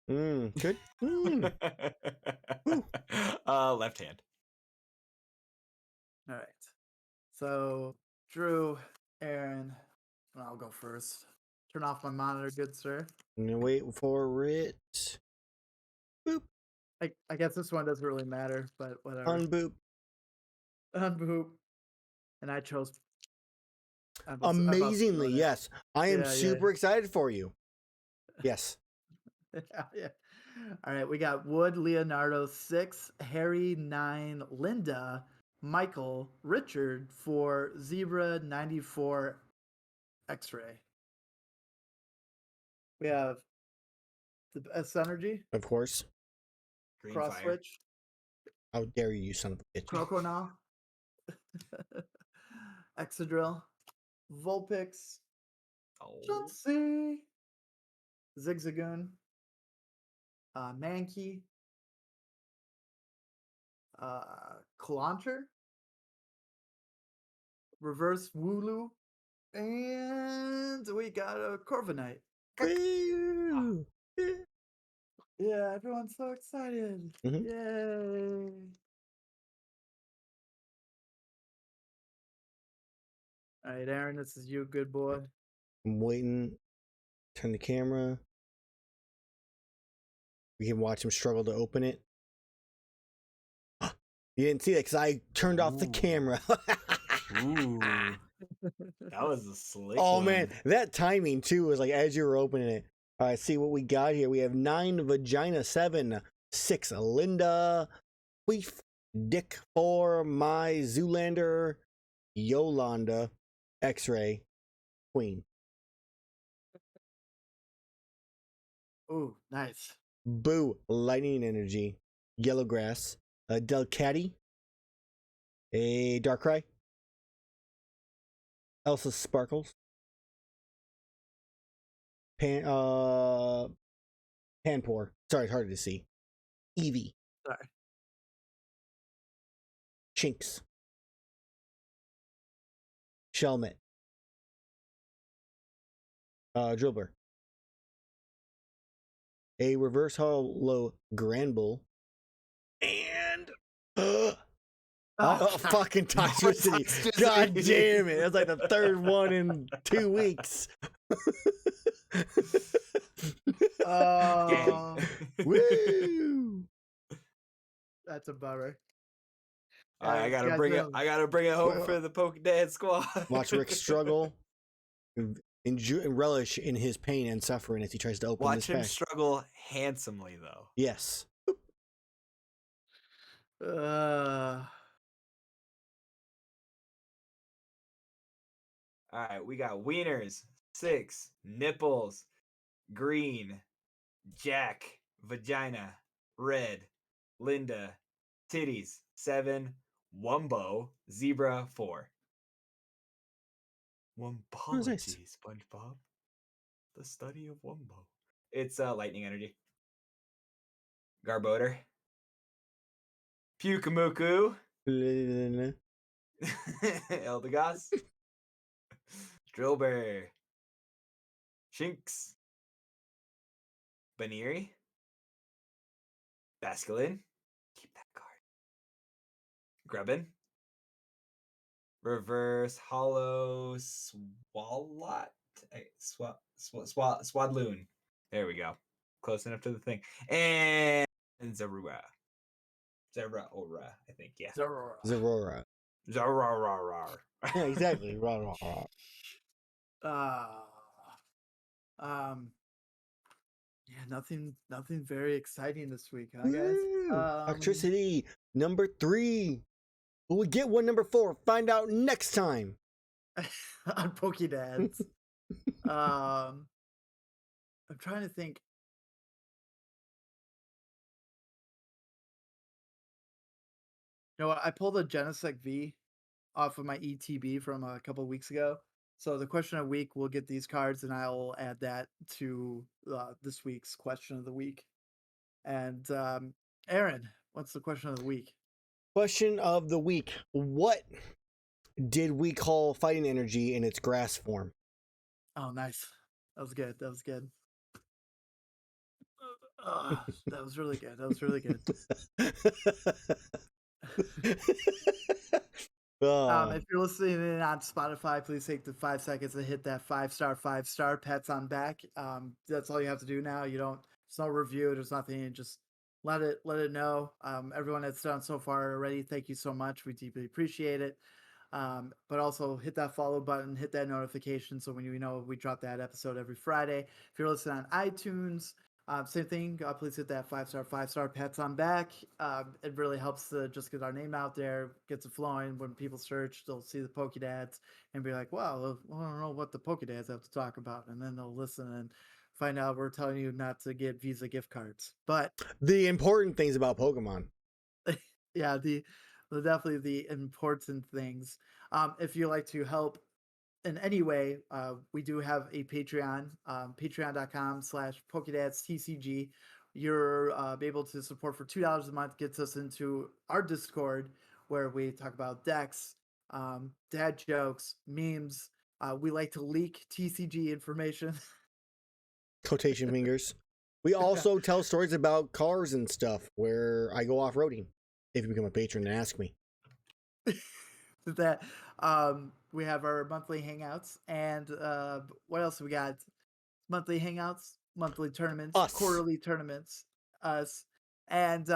Good. Ooh. Left hand. All right. So, Drew, Aaron, and I'll go first. Turn off my monitor, good sir. I'm gonna wait for it. Boop. I guess this one doesn't really matter, but whatever. Unboop. Unboop. And I chose. I'm about to Amazingly, run it. yes. I am Yeah, super excited for you. Yes. yeah. All right, we got Wood, Leonardo 6, Harry 9, Linda, Michael, Richard for Zebra 94 X-ray. We have the S Energy, Of course. Green Cross fire. Switch, How dare you, son of a bitch. Croconaw, Exadrill, Vulpix, Oh. Chauncey, Zigzagoon, Mankey, Clancher, Reverse Wooloo, and we got a Corviknight. Woo! Yeah, everyone's so excited. Mhm. Yay. All right, Aaron, this is you, good boy. I'm waiting. Turn the camera. We can watch him struggle to open it. You didn't see that because I turned off the Ooh. camera. Ooh. That was a slick Oh one. man, that timing too was like as you were opening it. All right, see what we got here. We have 9 Vagina 7, 6 Linda, Queef, Dick 4, My Zoolander, Yolanda, X-Ray, Queen. Ooh, nice. Boo, Lightning Energy, Yellow Grass, Delcatty, a Darkrai, Elsa Sparkles, Panpour. Sorry, it's hard to see. Eevee, Sorry. Chinks, Shelmet, Drillbur, a Reverse Hollow Granbull, and fucking Toxicity. God damn it. That's like the third one in 2 weeks. Woo! That's a bummer. All right, I gotta guys, bring it. I gotta bring it home Well, for the Pokedad squad. Watch Rick struggle and relish in his pain and suffering as he tries to open Watch this him pack. struggle handsomely, though. Yes. All right, we got wieners, 6, nipples, green, Jack, vagina, red, Linda, titties, 7, Wumbo, zebra, 4. Wumbology, SpongeBob. The study of Wumbo. It's lightning energy. Garbodor. Pukamuku. Eldegoss. Drillbur. Shinx. Baniri. Basculin. Keep that card. Grubbin. Reverse Hollow Swalot. Swadloon. There we go. Close enough to the thing. And Zarura. Zeraora, I think. Yeah. Zerora. Zarara. Yeah, exactly. Yeah, nothing very exciting this week, huh, guys? Electricity, number 3. Will we get one number 4? Find out next time. On Pokedads. I'm trying to think. You know what? I pulled a Genesect V off of my ETB from a couple of weeks ago. So the question of the week, we'll get these cards, and I'll add that to this week's question of the week. And Aaron, what's the question of the week? Question of the week. What did we call fighting energy in its grass form? Oh, nice. That was good. That was good. That was really good. That was really good. If you're listening in on Spotify, please take the 5 seconds to hit that 5-star pats on back. That's all you have to do now. There's no review, there's nothing. Just let it know. Everyone that's done so far already, thank you so much. We deeply appreciate it. But also hit that follow button, hit that notification so when you know we drop that episode every Friday. If you're listening on iTunes, same thing. Please hit that 5-star pats on back. It really helps to just get our name out there, gets it flowing. When people search, they'll see the Pokedads and be like, wow, I don't know what the Pokedads have to talk about. And then they'll listen and find out we're telling you not to get Visa gift cards. But the important things about Pokemon. yeah, definitely the important things. If you like to help in any way, we do have a Patreon, patreon.com/PokedadsTCG, you're able to support for $2 a month. Gets us into our Discord where we talk about decks, dad jokes, memes. We like to leak TCG information. Quotation fingers. We also tell stories about cars and stuff where I go off roading. If you become a patron and ask me. That we have our monthly hangouts, and what else we got? Monthly hangouts, monthly tournaments, Us. quarterly tournaments, us, and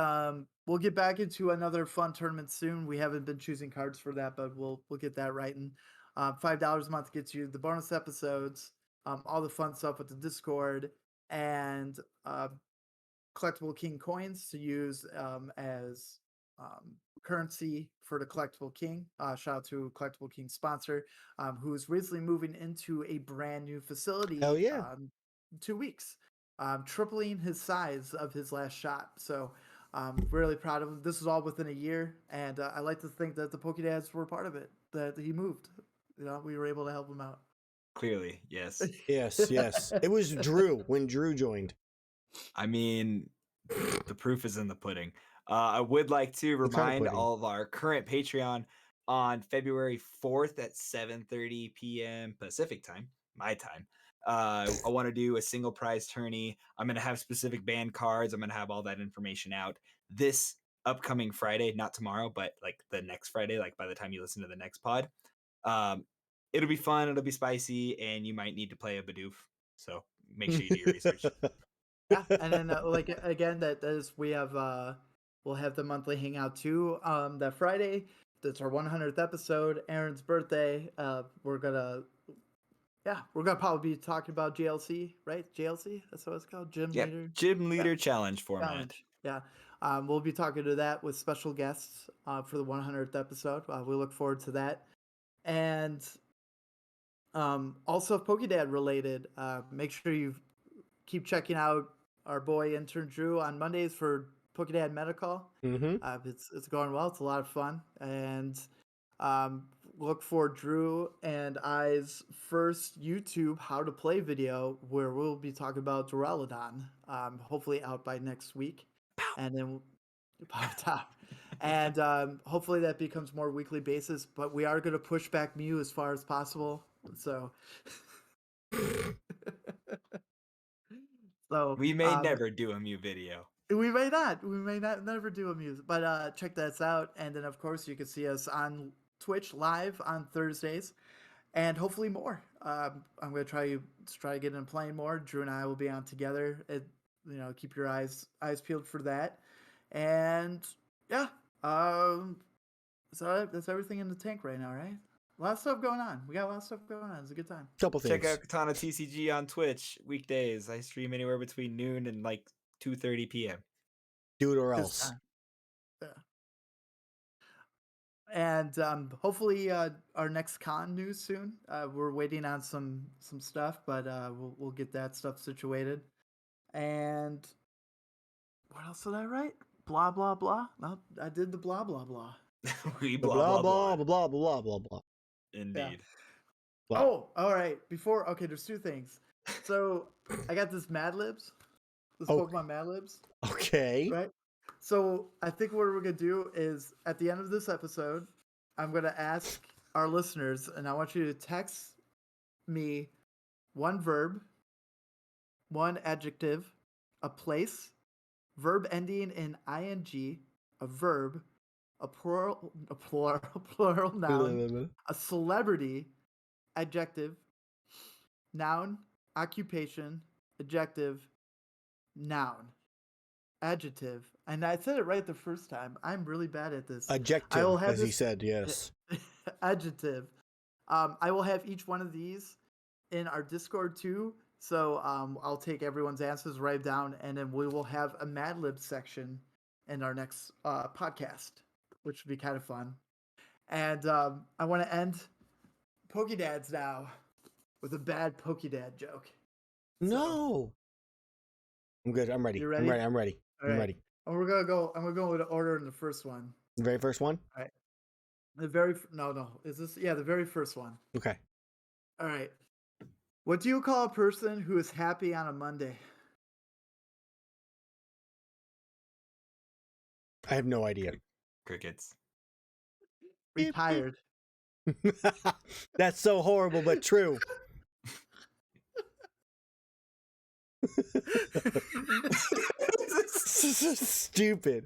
we'll get back into another fun tournament soon. We haven't been choosing cards for that, but we'll get that right. And $5 a month gets you the bonus episodes, all the fun stuff with the Discord, and collectible king coins to use as currency for the collectible king. Shout out to collectible king sponsor, who's recently moving into a brand new facility. Hell yeah. 2 weeks, tripling his size of his last shop. So really proud of him. This is all within a year, and I like to think that the Pokedads were part of it, that he moved. We were able to help him out. Clearly, yes. Yes. It was Drew when Drew joined. I mean, the proof is in the pudding. I would like to remind all of our current Patreon on February 4th at 7:30 p.m. Pacific time, my time. I want to do a single prize tourney. I'm going to have specific band cards. I'm going to have all that information out this upcoming Friday, not tomorrow, but like the next Friday, like by the time you listen to the next pod. It'll be fun. It'll be spicy, and you might need to play a Bidoof. So make sure you do your research. Yeah, and then like again, that is we have we'll have the monthly hangout too. That Friday, that's our 100th episode, Aaron's birthday. We're gonna probably be talking about JLC, right? JLC, that's what it's called, Gym Leader. Gym Leader Challenge format. Challenge. Yeah, we'll be talking to that with special guests for the 100th episode. We look forward to that, and also Pokedad related. Make sure you keep checking out our boy intern Drew on Mondays for Pokedad Medical. Mm-hmm. It's going well. It's a lot of fun, and look for Drew and I's first YouTube how to play video where we'll be talking about Duraludon. Hopefully out by next week, and then and hopefully that becomes more weekly basis. But we are going to push back Mew as far as possible. So. So we may never do a Mew video. We may not. We may not never do a music, but check that out. And then of course you can see us on Twitch live on Thursdays, and hopefully more. I'm gonna try to get in playing more. Drew and I will be on together. Keep your eyes peeled for that. And yeah, so that's everything in the tank right now, right? A lot of stuff going on. We got a lot of stuff going on. It's a good time. Couple things. Check out Katana TCG on Twitch weekdays. I stream anywhere between noon and like 2:30 p.m. Do it or else. Yeah. And hopefully our next con news soon. We're waiting on some stuff, but we'll get that stuff situated. And what else did I write? Blah blah blah. No, I did the blah blah blah. We blah blah blah blah blah blah. Indeed. Yeah. Wow. Oh, all right. There's two things. So I got this Mad Libs. This Pokemon Mad Libs. Okay. Right. So I think what we're gonna do is at the end of this episode, I'm gonna ask our listeners, and I want you to text me one verb, one adjective, a place, verb ending in ing, a verb, a plural noun, a celebrity, adjective, noun, occupation, adjective, noun, adjective. And I said it right the first time. I'm really bad at this. Adjective, as he said, yes. Adjective. I will have each one of these in our Discord too. So I'll take everyone's answers, write down, and then we will have a Mad Lib section in our next podcast, which would be kind of fun. And I want to end Pokedads now with a bad Pokedad joke. No. I'm good. I'm ready. You ready? I'm ready. All right. And I'm gonna go with the order in the first one. The very first one? All right. No. Is this the very first one? Okay. All right. What do you call a person who is happy on a Monday? I have no idea. Crickets. Retired. That's so horrible, but true. Stupid.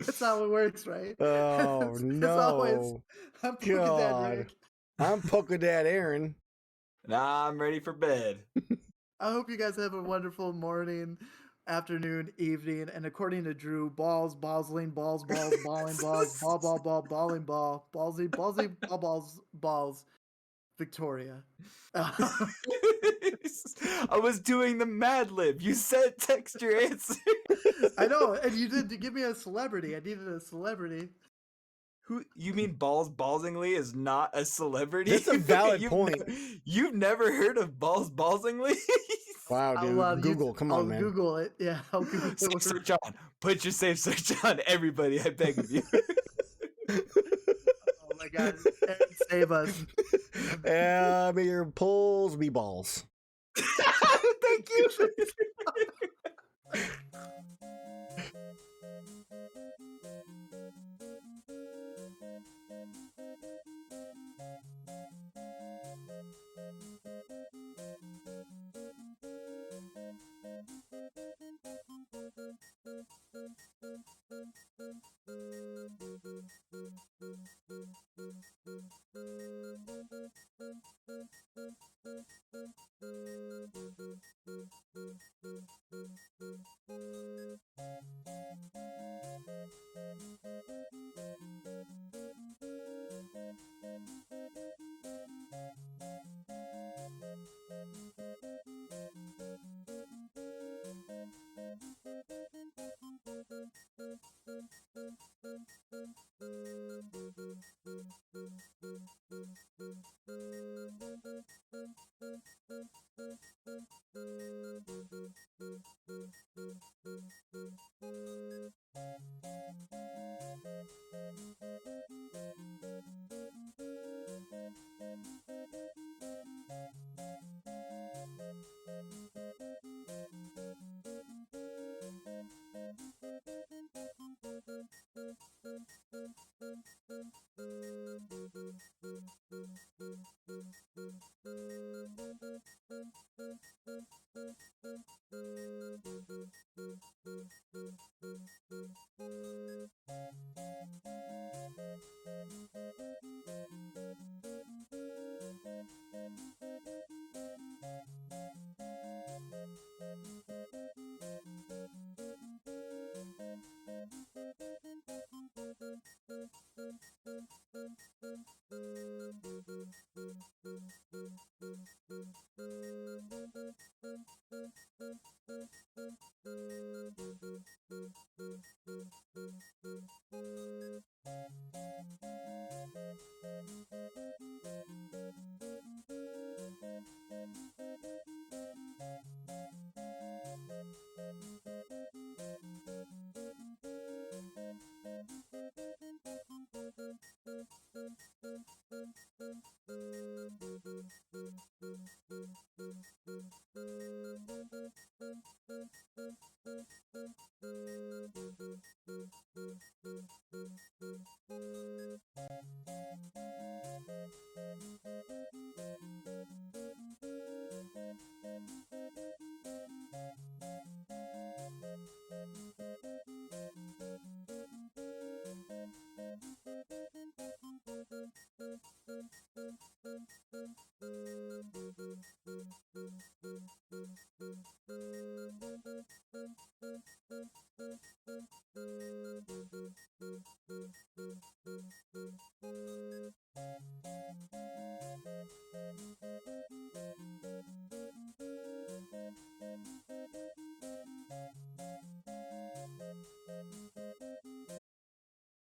That's how it works, right? Oh As always, no. I'm Pokedad God. Rick. I'm Pokedad Aaron. Nah, I'm ready for bed. I hope you guys have a wonderful morning, afternoon, evening, and according to Drew, balls, ballsling, balls, balling, balls, balling, ballsy, balls, Victoria. I was doing the Mad Lib. You said text your answer. I know, and you did to give me a celebrity. I needed a celebrity. Who you mean Ballsingly is not a celebrity? That's a valid point. You've never heard of Ballsingly? Wow, dude. Google, come I'll on, man. Google it. Yeah, I'll Google Safe it. search on. Put your safe search on, everybody. I beg of you. Oh my god, Aaron, save us. May your pulls be balls. Thank you.